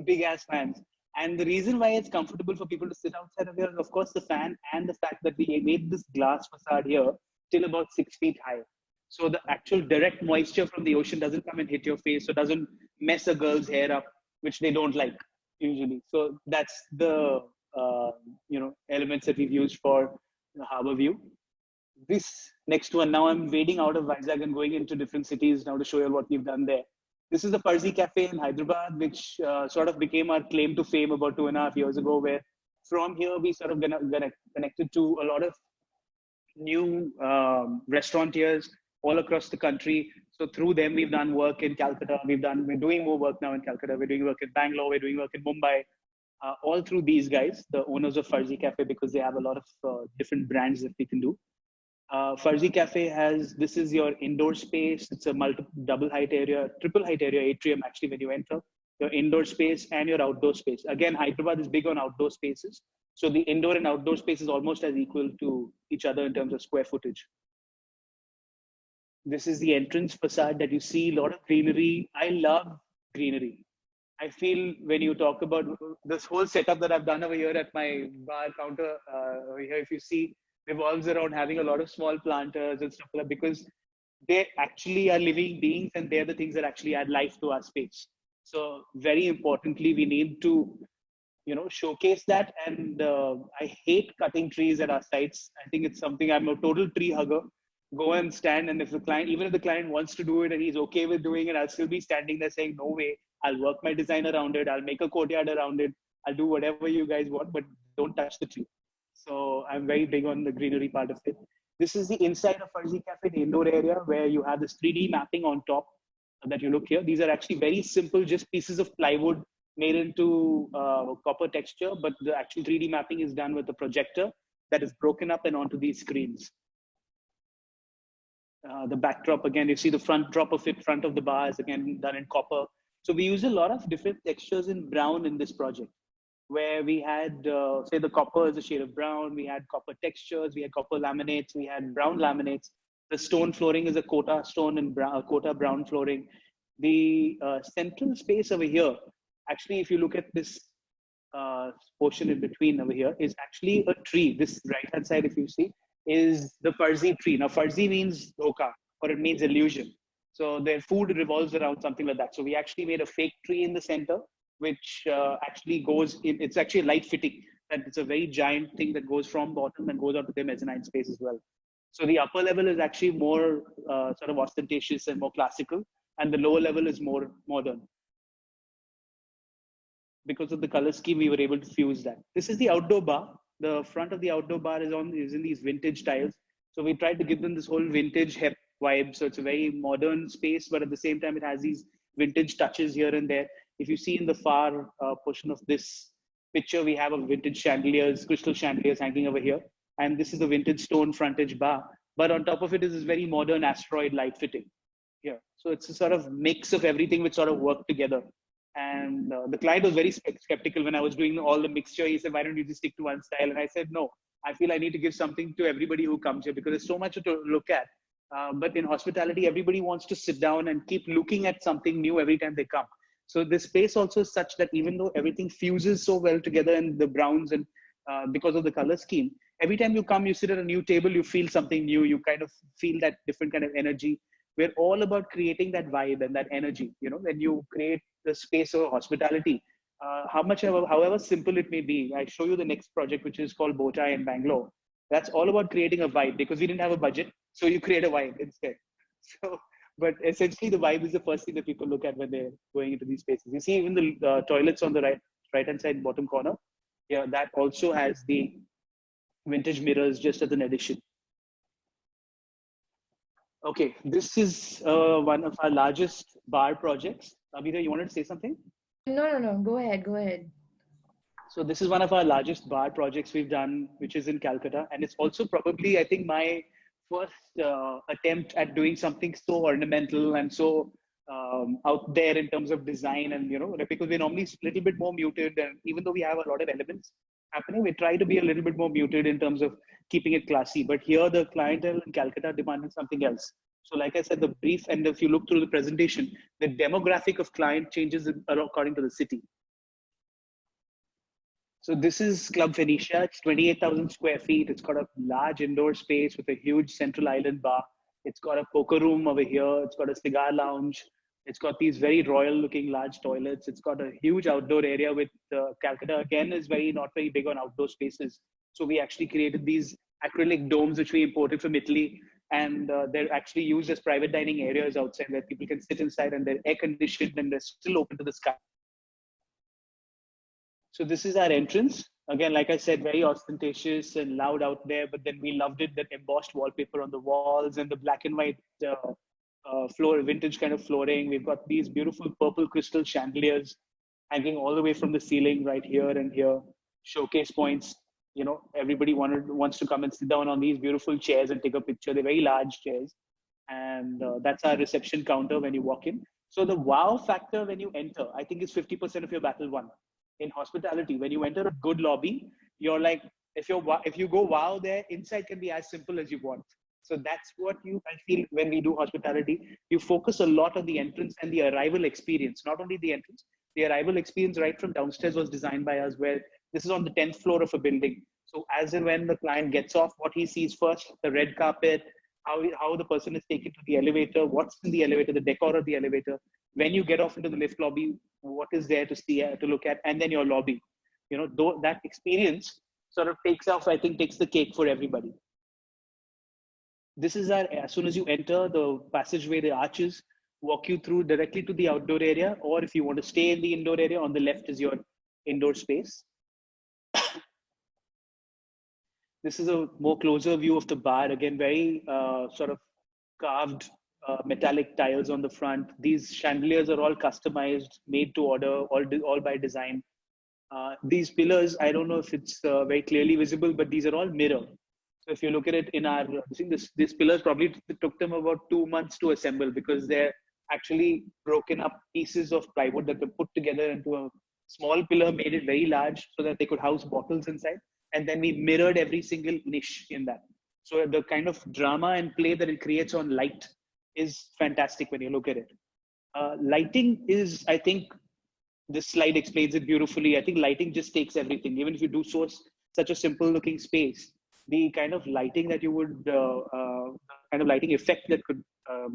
Big Ass Fans. And the reason why it's comfortable for people to sit outside of here is, of course, the fan and the fact that we made this glass facade here till about 6 feet high. So the actual direct moisture from the ocean doesn't come and hit your face, so it doesn't mess a girl's hair up, which they don't like usually. So that's the elements that we've used for the harbor view. This next one, now I'm wading out of Vizag and going into different cities now to show you what we've done there. This is the Farzi Cafe in Hyderabad, which sort of became our claim to fame about 2.5 years ago, where from here we sort of connected to a lot of new restaurateurs all across the country. So through them, we've done work in Calcutta. We're doing more work now in Calcutta. We're doing work in Bangalore. We're doing work in Mumbai. All through these guys, the owners of Farzi Cafe, because they have a lot of different brands that we can do. Farzi Cafe this is your indoor space. It's a triple height area, atrium actually when you enter. Your indoor space and your outdoor space. Again, Hyderabad is big on outdoor spaces. So the indoor and outdoor space is almost as equal to each other in terms of square footage. This is the entrance facade that you see, a lot of greenery. I love greenery. I feel when you talk about this whole setup that I've done over here at my bar counter, over here, if you see, revolves around having a lot of small planters and stuff like that, because they actually are living beings and they're the things that actually add life to our space. So very importantly, we need to, showcase that. And I hate cutting trees at our sites. I think it's something, I'm a total tree hugger. Go and stand, and if the client, even if the client wants to do it and he's okay with doing it, I'll still be standing there saying, no way, I'll work my design around it, I'll make a courtyard around it, I'll do whatever you guys want, but don't touch the tree. So I'm very big on the greenery part of it. This is the inside of Farzi Cafe, the indoor area, where you have this 3D mapping on top that you look here. These are actually very simple, just pieces of plywood made into copper texture, but the actual 3D mapping is done with a projector that is broken up and onto these screens. The backdrop, again, you see the front drop of it, front of the bar is again done in copper. So we use a lot of different textures in brown in this project, where we had, say the copper is a shade of brown, we had copper textures, we had copper laminates, we had brown laminates. The stone flooring is a Kota stone and Kota brown flooring. The central space over here, actually, if you look at this portion in between over here, is actually a tree. This right-hand side, if you see, is the Farzi tree. Now, Farzi means dhoka, or it means illusion. So their food revolves around something like that. So we actually made a fake tree in the center, which actually goes in, it's actually light fitting. And it's a very giant thing that goes from bottom and goes onto the mezzanine space as well. So the upper level is actually more sort of ostentatious and more classical, and the lower level is more modern. Because of the color scheme, we were able to fuse that. This is the outdoor bar. The front of the outdoor bar is in these vintage tiles. So we tried to give them this whole vintage hip vibe. So it's a very modern space, but at the same time, it has these vintage touches here and there. If you see in the far portion of this picture, we have a vintage chandeliers, crystal chandeliers hanging over here. And this is the vintage stone frontage bar. But on top of it is this very modern asteroid light fitting here. So it's a sort of mix of everything which sort of work together. And the client was very skeptical when I was doing all the mixture. He said, why don't you just stick to one style? And I said, no, I feel I need to give something to everybody who comes here because there's so much to look at. But in hospitality, everybody wants to sit down and keep looking at something new every time they come. So this space also is such that even though everything fuses so well together in the browns and because of the color scheme, every time you come, you sit at a new table, you feel something new. You kind of feel that different kind of energy. We're all about creating that vibe and that energy. When you create the space of hospitality, however simple it may be. I show you the next project, which is called Bowtie in Bangalore. That's all about creating a vibe because we didn't have a budget. So you create a vibe instead. So, but essentially, the vibe is the first thing that people look at when they're going into these spaces. You see, even the toilets on the right hand side, bottom corner, yeah, that also has the vintage mirrors just as an addition. Okay, this is one of our largest bar projects. Abhida, you wanted to say something? No, no, no. Go ahead. Go ahead. So this is one of our largest bar projects we've done, which is in Calcutta, and it's also probably, I think, my first attempt at doing something so ornamental and so out there in terms of design. And because we're normally a little bit more muted, and even though we have a lot of elements happening, we try to be a little bit more muted in terms of keeping it classy. But here, the clientele in Calcutta demanded something else. So, like I said, the brief, and if you look through the presentation, the demographic of client changes according to the city. So this is Club Phoenicia. It's 28,000 square feet. It's got a large indoor space with a huge central island bar. It's got a poker room over here. It's got a cigar lounge. It's got these very royal looking large toilets. It's got a huge outdoor area with Calcutta again is not very big on outdoor spaces. So we actually created these acrylic domes which we imported from Italy, and they're actually used as private dining areas outside where people can sit inside, and they're air conditioned and they're still open to the sky. So this is our entrance. Again, like I said, very ostentatious and loud out there, but then we loved it, that embossed wallpaper on the walls and the black and white floor, vintage kind of flooring. We've got these beautiful purple crystal chandeliers hanging all the way from the ceiling right here and here. Showcase points. Everybody wants to come and sit down on these beautiful chairs and take a picture. They're very large chairs. And that's our reception counter when you walk in. So the wow factor when you enter, I think, is 50% of your battle won. In hospitality, when you enter a good lobby, you're like, if you go wow there, inside can be as simple as you want. So that's what I feel when we do hospitality. You focus a lot on the entrance and the arrival experience, not only the entrance. The arrival experience right from downstairs was designed by us, where this is on the 10th floor of a building. So as and when the client gets off, what he sees first, the red carpet, how the person is taken to the elevator, what's in the elevator, the decor of the elevator. When you get off into the lift lobby, what is there to see, to look at, and then your lobby. That experience sort of takes the cake for everybody. This is as soon as you enter the passageway, the arches walk you through directly to the outdoor area, or if you want to stay in the indoor area, on the left is your indoor space. This is a more closer view of the bar. Again, very sort of carved metallic tiles on the front. These chandeliers are all customized, made to order, all by design. These pillars, I don't know if it's very clearly visible, but these are all mirror. So if you look at it in I think these pillars probably took them about 2 months to assemble, because they're actually broken up pieces of plywood that were put together into a small pillar, made it very large so that they could house bottles inside. And then we mirrored every single niche in that. So the kind of drama and play that it creates on light is fantastic when you look at it. Lighting is, I think, this slide explains it beautifully. I think lighting just takes everything. Even if you do source such a simple looking space, the kind of lighting that you would, kind of lighting effect that could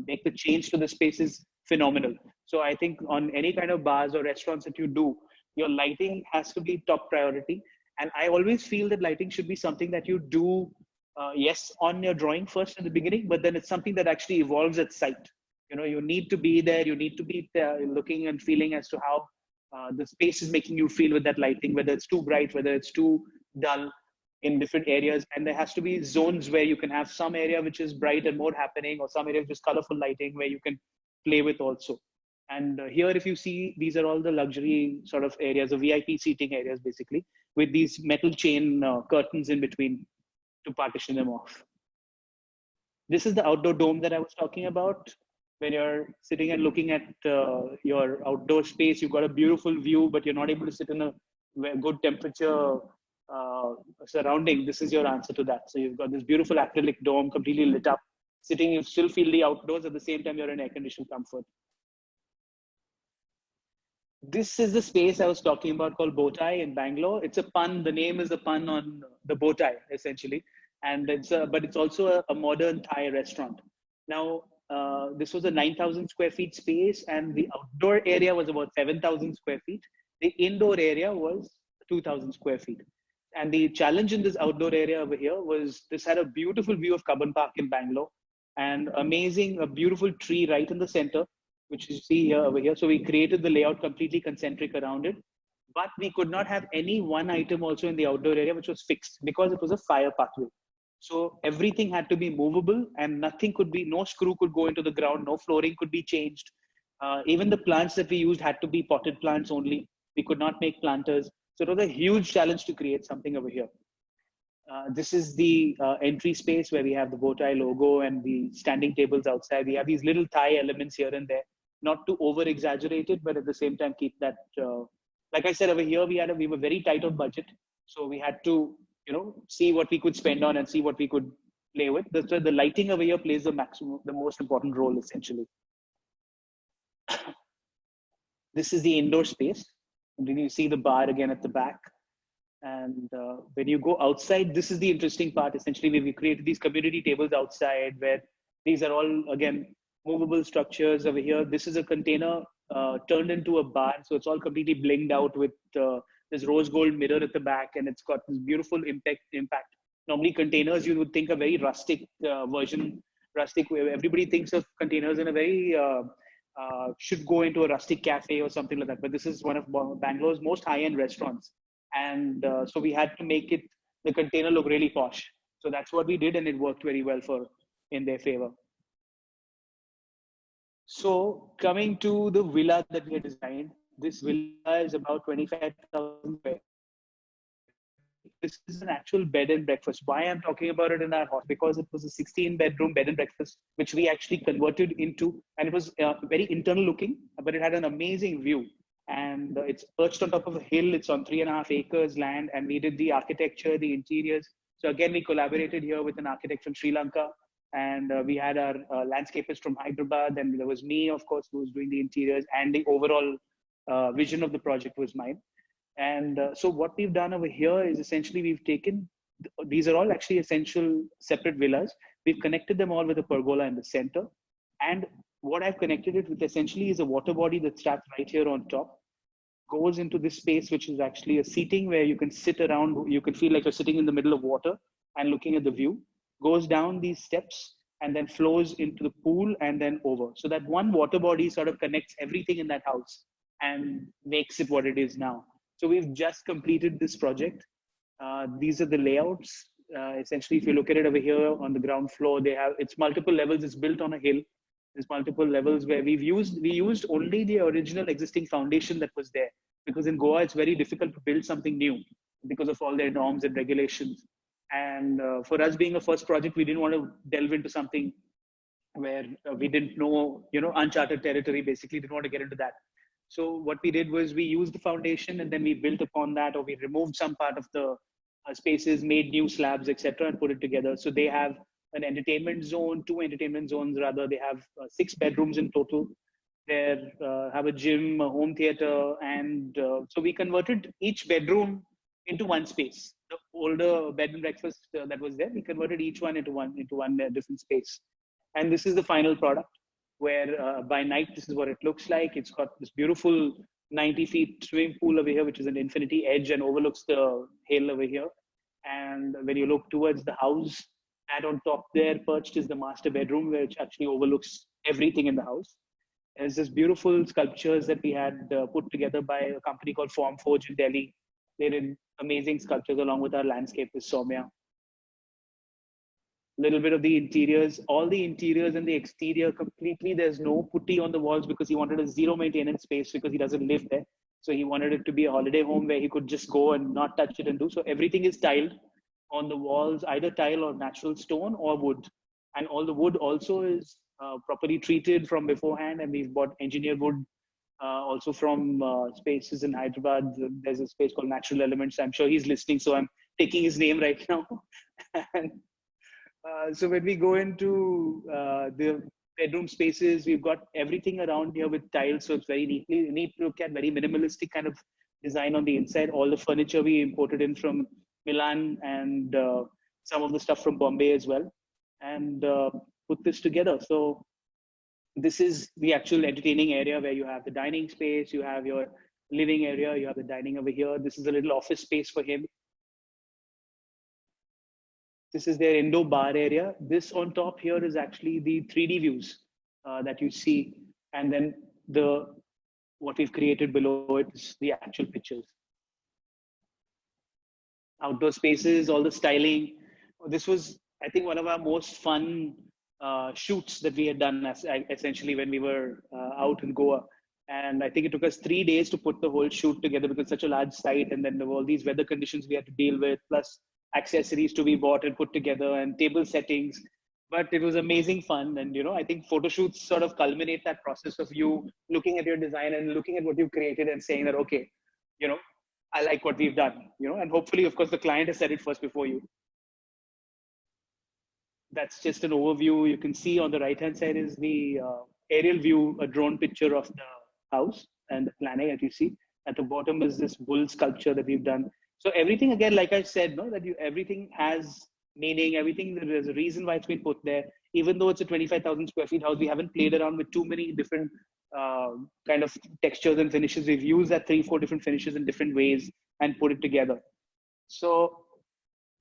make the change to the space is phenomenal. So I think on any kind of bars or restaurants that you do, your lighting has to be top priority. And I always feel that lighting should be something that you do, yes, on your drawing first in the beginning, but then it's something that actually evolves at sight. You need to be there. You need to be looking and feeling as to how the space is making you feel with that lighting, whether it's too bright, whether it's too dull in different areas. And there has to be zones where you can have some area which is bright and more happening, or some area which is colorful lighting where you can play with also. And here, if you see, these are all the luxury sort of areas, the VIP seating areas, basically, with these metal chain curtains in between to partition them off. This is the outdoor dome that I was talking about. When you're sitting and looking at your outdoor space, you've got a beautiful view, but you're not able to sit in a good temperature surrounding. This is your answer to that. So you've got this beautiful acrylic dome, completely lit up. Sitting, you still feel the outdoors, at the same time you're in air-conditioned comfort. This is the space I was talking about, called Bowtie in Bangalore. It's a pun. The name is a pun on the bow tie, essentially. And but it's also a modern Thai restaurant. Now, this was a 9,000 square feet space, and the outdoor area was about 7,000 square feet. The indoor area was 2,000 square feet. And the challenge in this outdoor area over here was this had a beautiful view of Cubbon Park in Bangalore. and amazing, a beautiful tree right in the center, which you see here over here. So we created the layout completely concentric around it, but we could not have any one item also in the outdoor area which was fixed because it was a fire pathway. So everything had to be movable, and nothing could be, no screw could go into the ground, no flooring could be changed. Even the plants that we used had to be potted plants only. We could not make planters. So it was a huge challenge to create something over here. This is the entry space where we have the bow tie logo and the standing tables outside. We have these little Thai elements here and there, not to over exaggerate it, but at the same time keep that. Like I said, over here we were very tight on budget, so we had to see what we could spend on and see what we could play with. The lighting over here plays the most important role essentially. This is the indoor space. And then you see the bar again at the back. And when you go outside, this is the interesting part. Essentially, we created these community tables outside where these are all, again, movable structures over here. This is a container turned into a bar. So it's all completely blinged out with this rose gold mirror at the back. And it's got this beautiful impact. Normally, containers, you would think a very rustic version, rustic way. Everybody thinks of containers in a very, should go into a rustic cafe or something like that. But this is one of Bangalore's most high-end restaurants. And so we had to make the container look really posh. So that's what we did, and it worked very well in their favor. So coming to the villa that we had designed, this villa is about 25,000 square. This is an actual bed and breakfast. Why I'm talking about it in our house? Because it was a 16-bedroom bed and breakfast, which we actually converted into, and it was very internal looking, but it had an amazing view. And it's perched on top of a hill. It's on 3.5 acres land, and we did the architecture, the interiors. So again, we collaborated here with an architect from Sri Lanka, and we had our landscapist from Hyderabad, and there was me, of course, who was doing the interiors, and the overall vision of the project was mine. And so what we've done over here is essentially we've taken, these are all actually essential separate villas. We've connected them all with a pergola in the center. And what I've connected it with essentially is a water body that starts right here on top, goes into this space, which is actually a seating where you can sit around, you can feel like you're sitting in the middle of water and looking at the view, goes down these steps and then flows into the pool and then over. So that one water body sort of connects everything in that house and makes it what it is now. So we've just completed this project. These are the layouts. Essentially, if you look at it over here on the ground floor, it's multiple levels. It's built on a hill. There's multiple levels where we used only the original existing foundation that was there, because in Goa it's very difficult to build something new because of all their norms and regulations. And for us being a first project, we didn't want to delve into something where we didn't know, uncharted territory. Basically, didn't want to get into that. So what we did was we used the foundation and then we built upon that, or we removed some part of the spaces, made new slabs, etc., and put it together. So they have an entertainment zone, 2 entertainment zones rather. They have 6 bedrooms in total. They have a gym, a home theater, and so we converted each bedroom into one space. The older bed and breakfast that was there, we converted each one into one different space. And this is the final product, where by night, this is what it looks like. It's got this beautiful 90 feet swimming pool over here, which is an infinity edge and overlooks the hill over here. And when you look towards the house, and on top there, perched is the master bedroom, which actually overlooks everything in the house. There's this beautiful sculptures that we had put together by a company called Form Forge in Delhi. They did amazing sculptures along with our landscapist, Soumya. Little bit of the interiors, all the interiors and the exterior completely. There's no putty on the walls because he wanted a zero maintenance space because he doesn't live there. So he wanted it to be a holiday home where he could just go and not touch it and do. So everything is tiled on the walls, either tile or natural stone or wood. And all the wood also is properly treated from beforehand. And we've bought engineered wood also from spaces in Hyderabad. There's a space called Natural Elements. I'm sure he's listening, so I'm taking his name right now. And so when we go into the bedroom spaces, we've got everything around here with tiles. So it's very neat to look at, very minimalistic kind of design on the inside. All the furniture we imported in from Milan and some of the stuff from Bombay as well, and put this together. So this is the actual entertaining area where you have the dining space, you have your living area, you have the dining over here. This is a little office space for him. This is their indoor bar area. This on top here is actually the 3D views that you see, and then the what we've created below it is the actual pictures. Outdoor spaces, all the styling. This was, I think, one of our most fun shoots that we had done essentially when we were out in Goa. And I think it took us 3 days to put the whole shoot together because it's such a large site. And then there were all these weather conditions we had to deal with, plus accessories to be bought and put together and table settings. But it was amazing fun. And, I think photo shoots sort of culminate that process of you looking at your design and looking at what you've created and saying that, okay, you know, I like what we've done, and hopefully, of course, the client has said it first before you. That's just an overview. You can see on the right-hand side is the aerial view, a drone picture of the house and the planning that you see. At the bottom is this bull sculpture that we've done. So everything, again, like I said, no, that everything has meaning, everything, there's a reason why it's been put there. Even though it's a 25,000 square feet house, we haven't played around with too many different kind of textures and finishes. We've used that 3-4 different finishes in different ways and put it together. So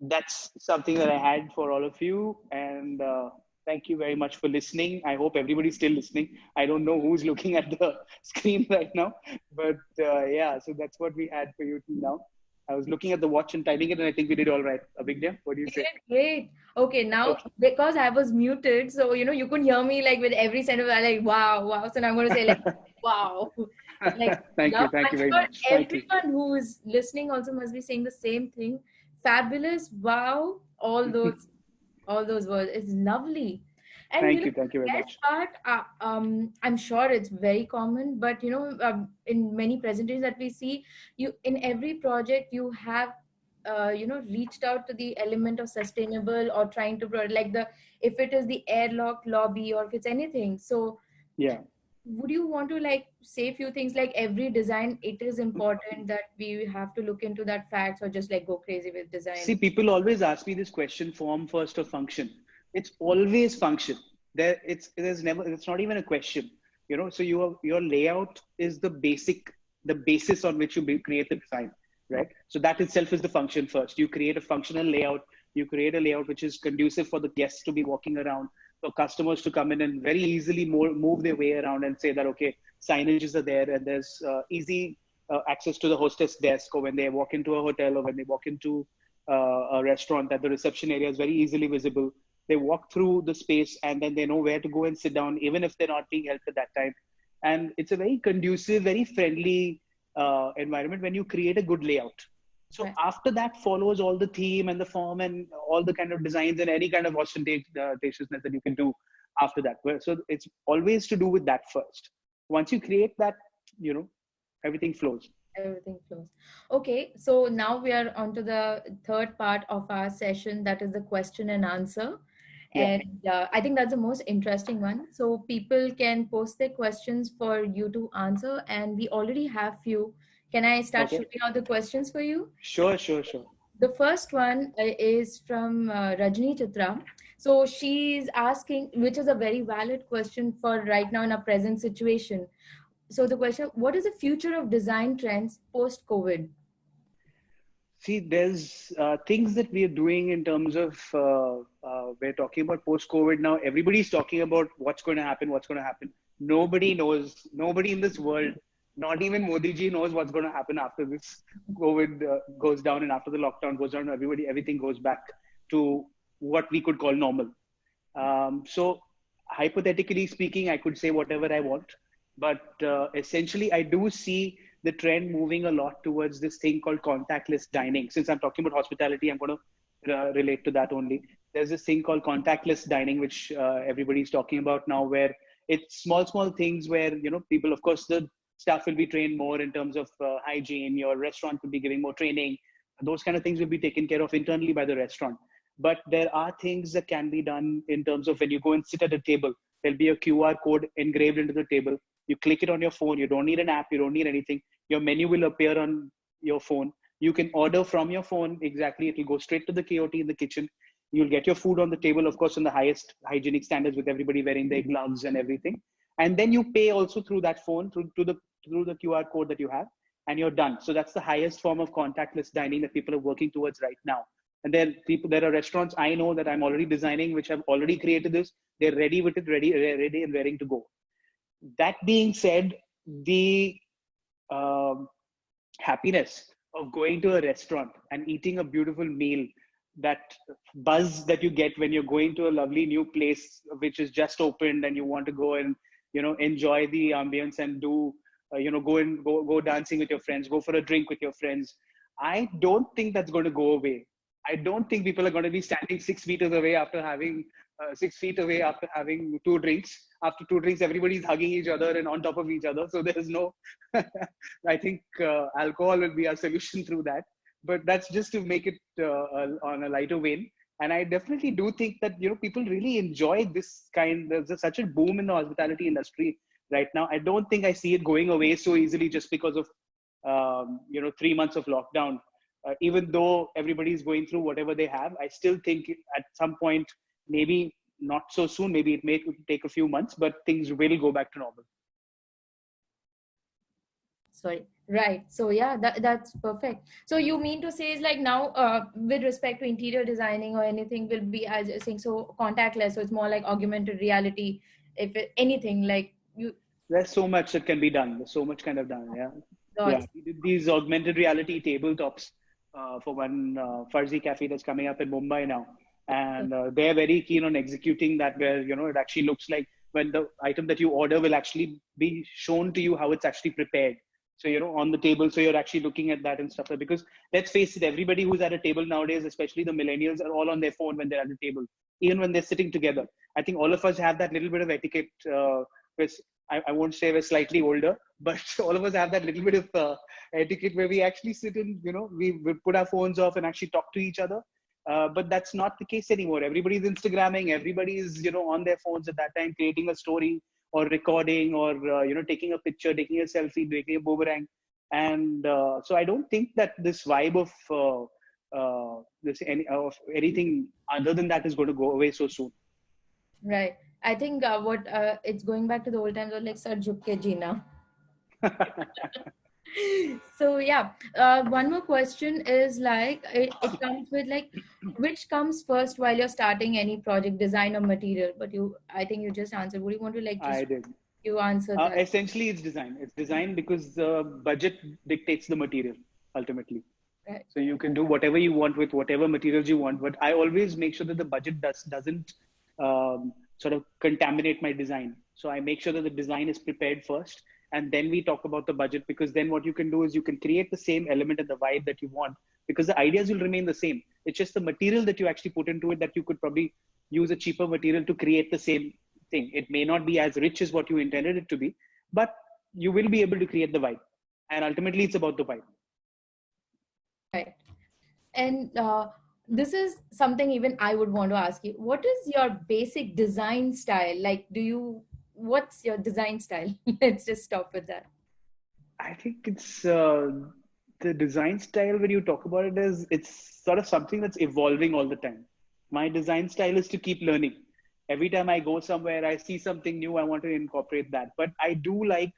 that's something that I had for all of you. And thank you very much for listening. I hope everybody's still listening. I don't know who's looking at the screen right now, but yeah, so that's what we had for you now. I was looking at the watch and timing it, and I think we did all right. Abhignya, what do you say? Great. Okay, now Okay. because I was muted, so you couldn't hear me like with every sentence. I like wow, wow. So now I'm going to say like wow, like Thank you. love. Thank I'm you very sure much. Thank you. everyone who is listening also must be saying the same thing. Fabulous, wow, all those words. It's lovely. And Thank you. Thank you very best much. part, I'm sure it's very common, but in many presentations that we see, you in every project you have reached out to the element of sustainable or trying to like the if it is the airlock lobby or if it's anything. So Yeah. would you want to like say a few things like every design it is important that we have to look into that facts or just like go crazy with See, design? people always ask me this question: form first or function? It's always function. There's never. It's not even a question. So your layout is the basis on which you create the design, right? So that itself is the function first. You create a functional layout. You create a layout which is conducive for the guests to be walking around, for customers to come in and very easily move their way around and say that okay, signages are there and there's easy access to the hostess desk, or when they walk into a hotel or when they walk into a restaurant, that the reception area is very easily visible. They walk through the space and then they know where to go and sit down, even if they're not being helped at that time. And it's a very conducive, very friendly environment when you create a good layout. So Right. after that follows all the theme and the form and all the kind of designs and any kind of ostentatiousness that you can do after that. So it's always to do with that first. Once you create that, everything flows. Everything flows. Okay, so now we are on to the third part of our session, that is the question and answer. Yeah. And I think that's the most interesting one. So people can post their questions for you to answer, and we already have few. Can I start Okay. shooting out the questions for you? Sure, sure, sure. The first one is from Rajni Chitra. So she's asking, which is a very valid question for right now in our present situation. So the question, what is the future of design trends post COVID? See, there's things that we are doing in terms of we're talking about post-COVID now. Everybody's talking about what's going to happen, what's going to happen. Nobody knows. Nobody in this world, not even Modi ji, knows what's going to happen after this COVID goes down and after the lockdown goes down. Everything goes back to what we could call normal. So, hypothetically speaking, I could say whatever I want, but essentially, I do see the trend moving a lot towards this thing called contactless dining. Since I'm talking about hospitality, I'm going to relate to that only. There's this thing called contactless dining, which everybody's talking about now, where it's small things where, people, of course, the staff will be trained more in terms of hygiene. Your restaurant will be giving more training. Those kind of things will be taken care of internally by the restaurant. But there are things that can be done in terms of when you go and sit at a table, there'll be a QR code engraved into the table. You click it on your phone. You don't need an app. You don't need anything. Your menu will appear on your phone. You can order from your phone. Exactly. It will go straight to the KOT in the kitchen. You'll get your food on the table, of course, in the highest hygienic standards with everybody wearing their gloves and everything. And then you pay also through that phone, through the QR code that you have, and you're done. So that's the highest form of contactless dining that people are working towards right now. And there are restaurants I know that I'm already designing, which have already created this. They're ready with it, ready and raring to go. That being said, the um, happiness of going to a restaurant and eating a beautiful meal, that buzz that you get when you're going to a lovely new place which is just opened and you want to go and enjoy the ambience and do go dancing with your friends, go for a drink with your friends. I don't think that's going to go away. I don't think people are going to be standing 6 meters away after having 6 feet away after having two drinks. After two drinks, everybody's hugging each other and on top of each other. So there's no, I think alcohol will be our solution through that. But that's just to make it on a lighter vein. And I definitely do think that people really enjoy this kind. There's such a boom in the hospitality industry right now. I don't think I see it going away so easily just because of 3 months of lockdown. Even though everybody's going through whatever they have, I still think at some point, maybe not so soon, maybe it may take a few months, but things will go back to normal. Sorry. Right. So yeah, that's perfect. So you mean to say is like now, with respect to interior designing or anything will be, as you're saying, so contactless. So it's more like augmented reality. Anything like you. There's so much that can be done. There's so much kind of done. Yeah. Yeah. We did these augmented reality tabletops for one Farzi cafe that's coming up in Mumbai now. And they're very keen on executing that, where, it actually looks like when the item that you order will actually be shown to you how it's actually prepared. So, on the table. So you're actually looking at that and stuff. Because let's face it, everybody who's at a table nowadays, especially the millennials, are all on their phone when they're at the table, even when they're sitting together. I think all of us have that little bit of etiquette, because I won't say we're slightly older, but all of us have that little bit of etiquette where we actually sit and, we put our phones off and actually talk to each other. But that's not the case anymore. Everybody's Instagramming, everybody's, on their phones at that time, creating a story or recording or, taking a picture, taking a selfie, taking a boomerang. And so I don't think that this vibe of anything other than that is going to go away so soon. Right. I think it's going back to the old times of like Sir Jhuk Jina. So yeah, one more question is like it comes with like, which comes first while you're starting any project, design or material? But I think you just answered. Would you want to like just I did. You answered that? Essentially, it's design. It's design because the budget dictates the material ultimately. Right. So you can do whatever you want with whatever materials you want. But I always make sure that the budget doesn't sort of contaminate my design. So I make sure that the design is prepared first, and then we talk about the budget, because then what you can do is you can create the same element and the vibe that you want, because the ideas will remain the same. It's just the material that you actually put into it that you could probably use a cheaper material to create the same thing. It may not be as rich as what you intended it to be, but you will be able to create the vibe. And ultimately, it's about the vibe. Right. And this is something even I would want to ask you. What is your basic design style? Like, what's your design style? Let's just stop with that. I think it's the design style, when you talk about it, it's sort of something that's evolving all the time. My design style is to keep learning. Every time I go somewhere, I see something new, I want to incorporate that. But I do like,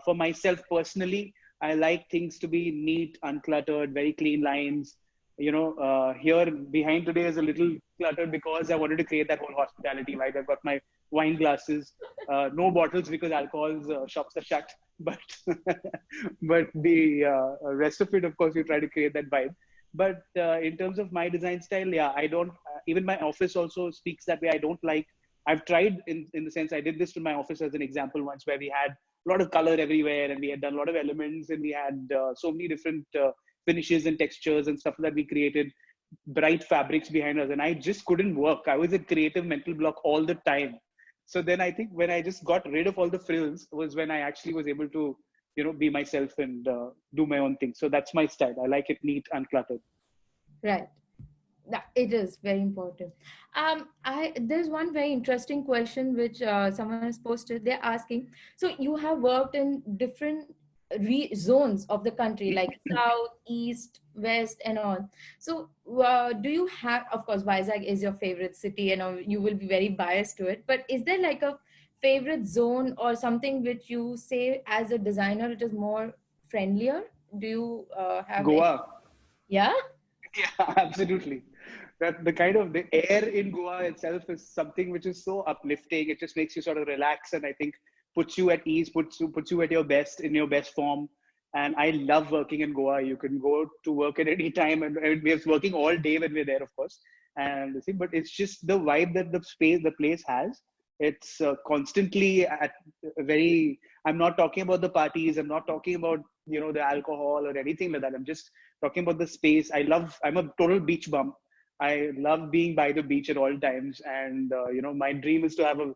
for myself personally, I like things to be neat, uncluttered, very clean lines. Here behind today is a little cluttered because I wanted to create that whole hospitality vibe. I've got my wine glasses, no bottles because alcohol's shops are shut. But but the rest of it, of course, you try to create that vibe. But in terms of my design style, yeah, I don't. Even my office also speaks that way. I don't like. I've tried in the sense I did this to my office as an example once, where we had a lot of color everywhere and we had done a lot of elements and we had so many different finishes and textures and stuff that we created, bright fabrics behind us, and I just couldn't work. I was a creative mental block all the time. So then I think when I just got rid of all the frills was when I actually was able to, be myself and do my own thing. So that's my style. I like it neat, uncluttered. Right. It is very important. There's one very interesting question which someone has posted. They're asking, so you have worked in different zones of the country, like south, east, west, and all. So do you have, of course, Vizag is your favorite city, and you will be very biased to it. But is there like a favorite zone or something which you say as a designer it is more friendlier? Do you have Goa? Yeah. Yeah, absolutely. That the kind of the air in Goa itself is something which is so uplifting. It just makes you sort of relax, and I think puts you at ease, puts you at your best, in your best form. And I love working in Goa. You can go to work at any time, and we're working all day when we're there, of course. And see, but it's just the vibe that the place has. It's constantly at a very. I'm not talking about the parties. I'm not talking about the alcohol or anything like that. I'm just talking about the space. I'm a total beach bum. I love being by the beach at all times. And, my dream is to have a,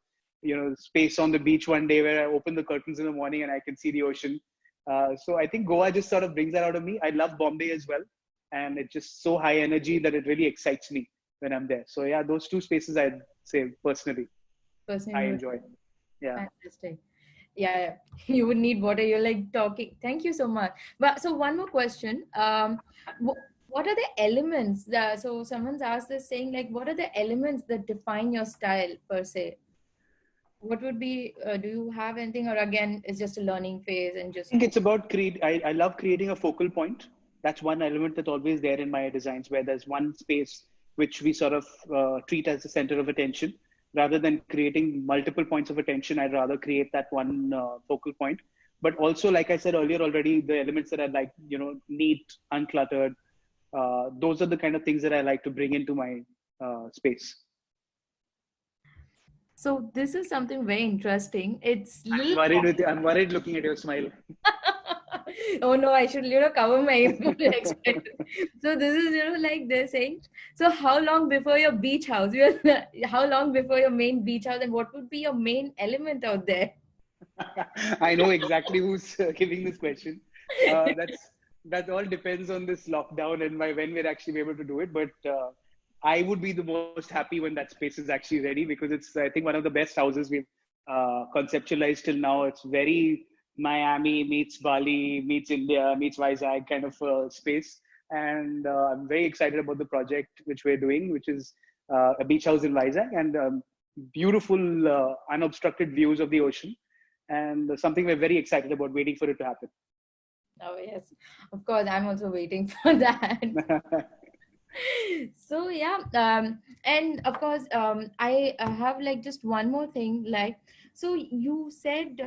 space on the beach one day where I open the curtains in the morning and I can see the ocean. So I think Goa just sort of brings that out of me. I love Bombay as well. And it's just so high energy that it really excites me when I'm there. So yeah, those two spaces I'd say personally, I Personally, enjoy. Yeah. fantastic. Yeah, you would need water. You're like talking. Thank you so much. But so one more question. What are the elements that, so someone's asked this saying like, what are the elements that define your style per se? What would be, do you have anything, or again, it's just a learning phase and I just, think it's about I love creating a focal point. That's one element that's always there in my designs, where there's one space which we sort of treat as the center of attention. Rather than creating multiple points of attention, I'd rather create that one focal point. But also, like I said earlier already, the elements that I like, neat, uncluttered, those are the kind of things that I like to bring into my space. so this is something very interesting. It's I'm little. worried with you. I'm worried looking at your smile. Oh no, I should cover my expression. So this is like they're saying. So how long before your beach house? How long before your main beach house, and what would be your main element out there? I know exactly who's giving this question. That all depends on this lockdown and when we're actually able to do it. But I would be the most happy when that space is actually ready, because it's, I think, one of the best houses we've conceptualized till now. It's very Miami meets Bali meets India meets Vizag kind of space, and I'm very excited about the project which we're doing, which is a beach house in Vizag, and beautiful unobstructed views of the ocean, and something we're very excited about, waiting for it to happen. Oh yes, of course. I'm also waiting for that. So yeah, and of course, I have like just one more thing. Like, so you said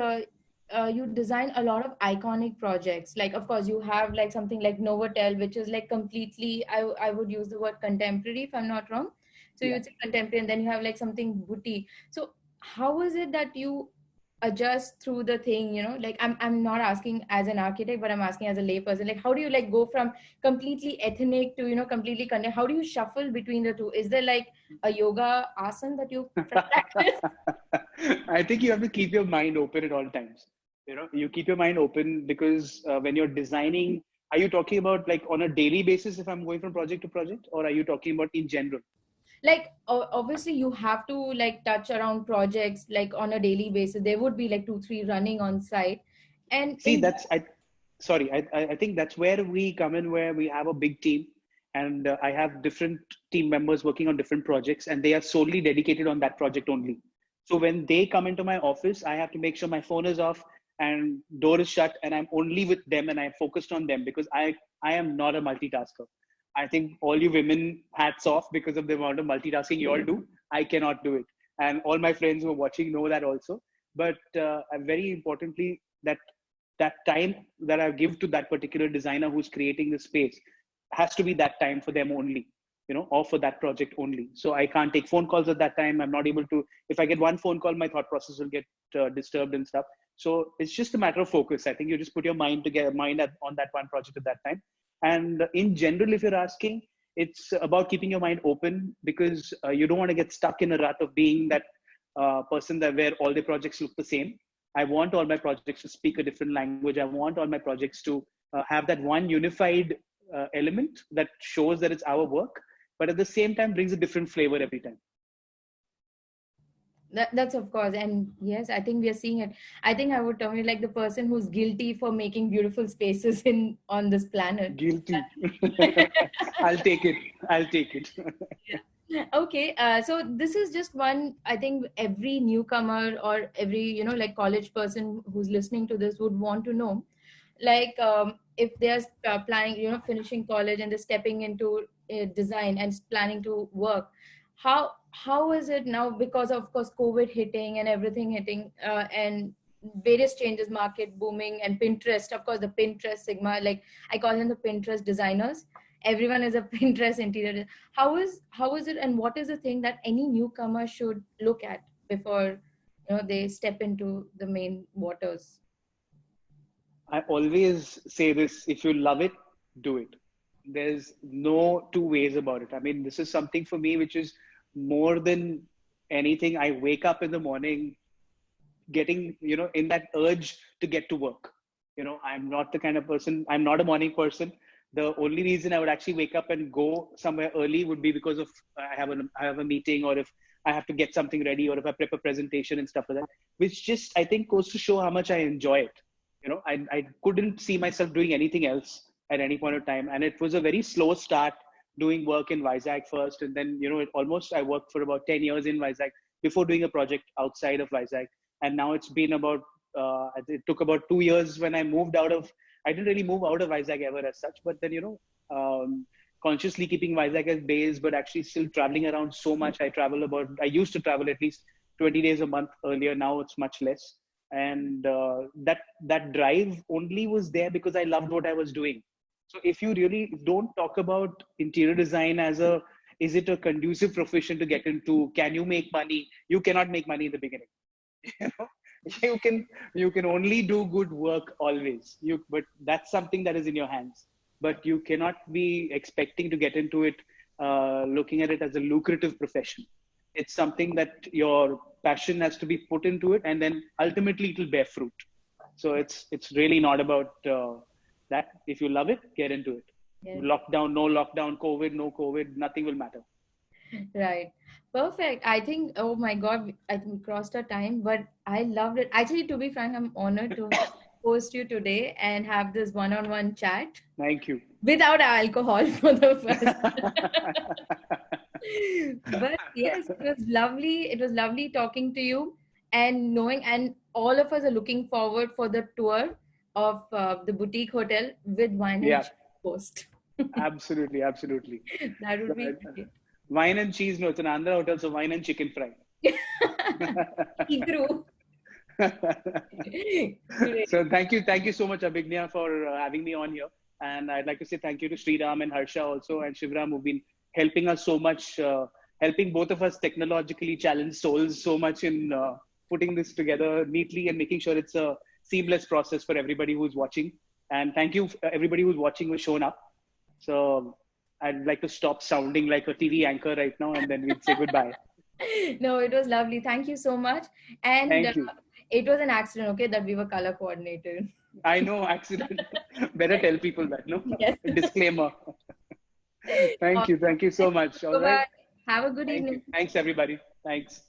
you design a lot of iconic projects. Like, of course, you have like something like Novotel, which is like completely. I would use the word contemporary if I'm not wrong. So Yeah. you say contemporary, and then you have like something boutique. So how is it that you adjust through the thing, like I'm not asking as an architect, but I'm asking as a layperson, like how do you like go from completely ethnic to completely content? How do you shuffle between the two? Is there like a yoga asana that you practice? I think you have to keep your mind open at all times. You keep your mind open because when you're designing, are you talking about like on a daily basis if I'm going from project to project, or are you talking about in general? Like obviously you have to like touch around projects like on a daily basis. There would be like 2 3 running on site, and See, in that's I. Sorry, I think that's where we come in, where we have a big team, and I have different team members working on different projects, and they are solely dedicated on that project only. So when they come into my office, I have to make sure my phone is off and door is shut, and I'm only with them and I'm focused on them, because I am not a multitasker. I think all you women, hats off, because of the amount of multitasking you all do. I cannot do it, and all my friends who are watching know that also. But very importantly, that time that I give to that particular designer who's creating the space has to be that time for them only, or for that project only. So I can't take phone calls at that time. I'm not able to. If I get one phone call, my thought process will get disturbed and stuff. So it's just a matter of focus. I think you just put your mind to get mind on that one project at that time. And in general, if you're asking, it's about keeping your mind open, because you don't want to get stuck in a rut of being that person that where all the projects look the same. I want all my projects to speak a different language. I want all my projects to have that one unified element that shows that it's our work, but at the same time brings a different flavor every time. that's of course, and yes, I think we are seeing it. I think I would term you like the person who's guilty for making beautiful spaces in on this planet. Guilty. I'll take it. I'll take it. Okay, so this is just one, I think every newcomer or every like college person who's listening to this would want to know. like if they're planning, finishing college and they're stepping into design and planning to work, how is it now, because of course COVID hitting and everything hitting, and various changes, market booming, and Pinterest, of course, the Pinterest sigma, like I call them the Pinterest designers. Everyone is a Pinterest interior. How is it, and what is the thing that any newcomer should look at before they step into the main waters? I always say this: if you love it, do it. There's no two ways about it. I mean, this is something for me which is more than anything. I wake up in the morning getting, in that urge to get to work. I'm not the kind of person, I'm not a morning person. The only reason I would actually wake up and go somewhere early would be because of I have a meeting, or if I have to get something ready, or if I prep a presentation and stuff like that, which just, I think, goes to show how much I enjoy it. I couldn't see myself doing anything else at any point of time. And it was a very slow start doing work in Vizag first. And then, I worked for about 10 years in Vizag before doing a project outside of Vizag. And now it's been about, it took about 2 years when I moved out of, I didn't really move out of Vizag ever as such, but then, consciously keeping Vizag as base, but actually still traveling around so much. I used to travel at least 20 days a month earlier. Now it's much less. And that drive only was there because I loved what I was doing. So if you really don't talk about interior design as is it a conducive profession to get into? Can you make money? You cannot make money in the beginning. you know you can only do good work always, but that's something that is in your hands. But you cannot be expecting to get into it looking at it as a lucrative profession. It's something that your passion has to be put into it, and then ultimately it will bear fruit. So it's really not about that. If you love it, get into it. Yeah. Lockdown, no lockdown, COVID, no COVID, nothing will matter. Right. Perfect. I think, oh my God, I think we crossed our time, but I loved it. Actually, to be frank, I'm honored to host you today and have this one-on-one chat Thank you. without alcohol for the first. But yes, it was lovely. It was lovely talking to you and knowing, and all of us are looking forward for the tour of the boutique hotel with wine and Yeah, cheese host. absolutely, absolutely. That would be great. Wine and cheese, no, it's an Andhra hotel, so wine and chicken fry. True. So thank you so much, Abhignya, for having me on here. And I'd like to say thank you to Sriram and Harsha also, and Shivram, who've been helping us so much, helping both of us technologically challenged souls so much in putting this together neatly and making sure it's a seamless process for everybody who's watching. And thank you, everybody who's watching, who's shown up. So I'd like to stop sounding like a TV anchor right now, and then we'd say goodbye. No, it was lovely. Thank you so much. And Thank you. it was an accident, okay, that we were color coordinated. I know, accident. Better tell people that, no? Yes. Disclaimer. Thank you so much. All right. Bye-bye. Have a good Thank evening. you. Thanks, everybody. Thanks.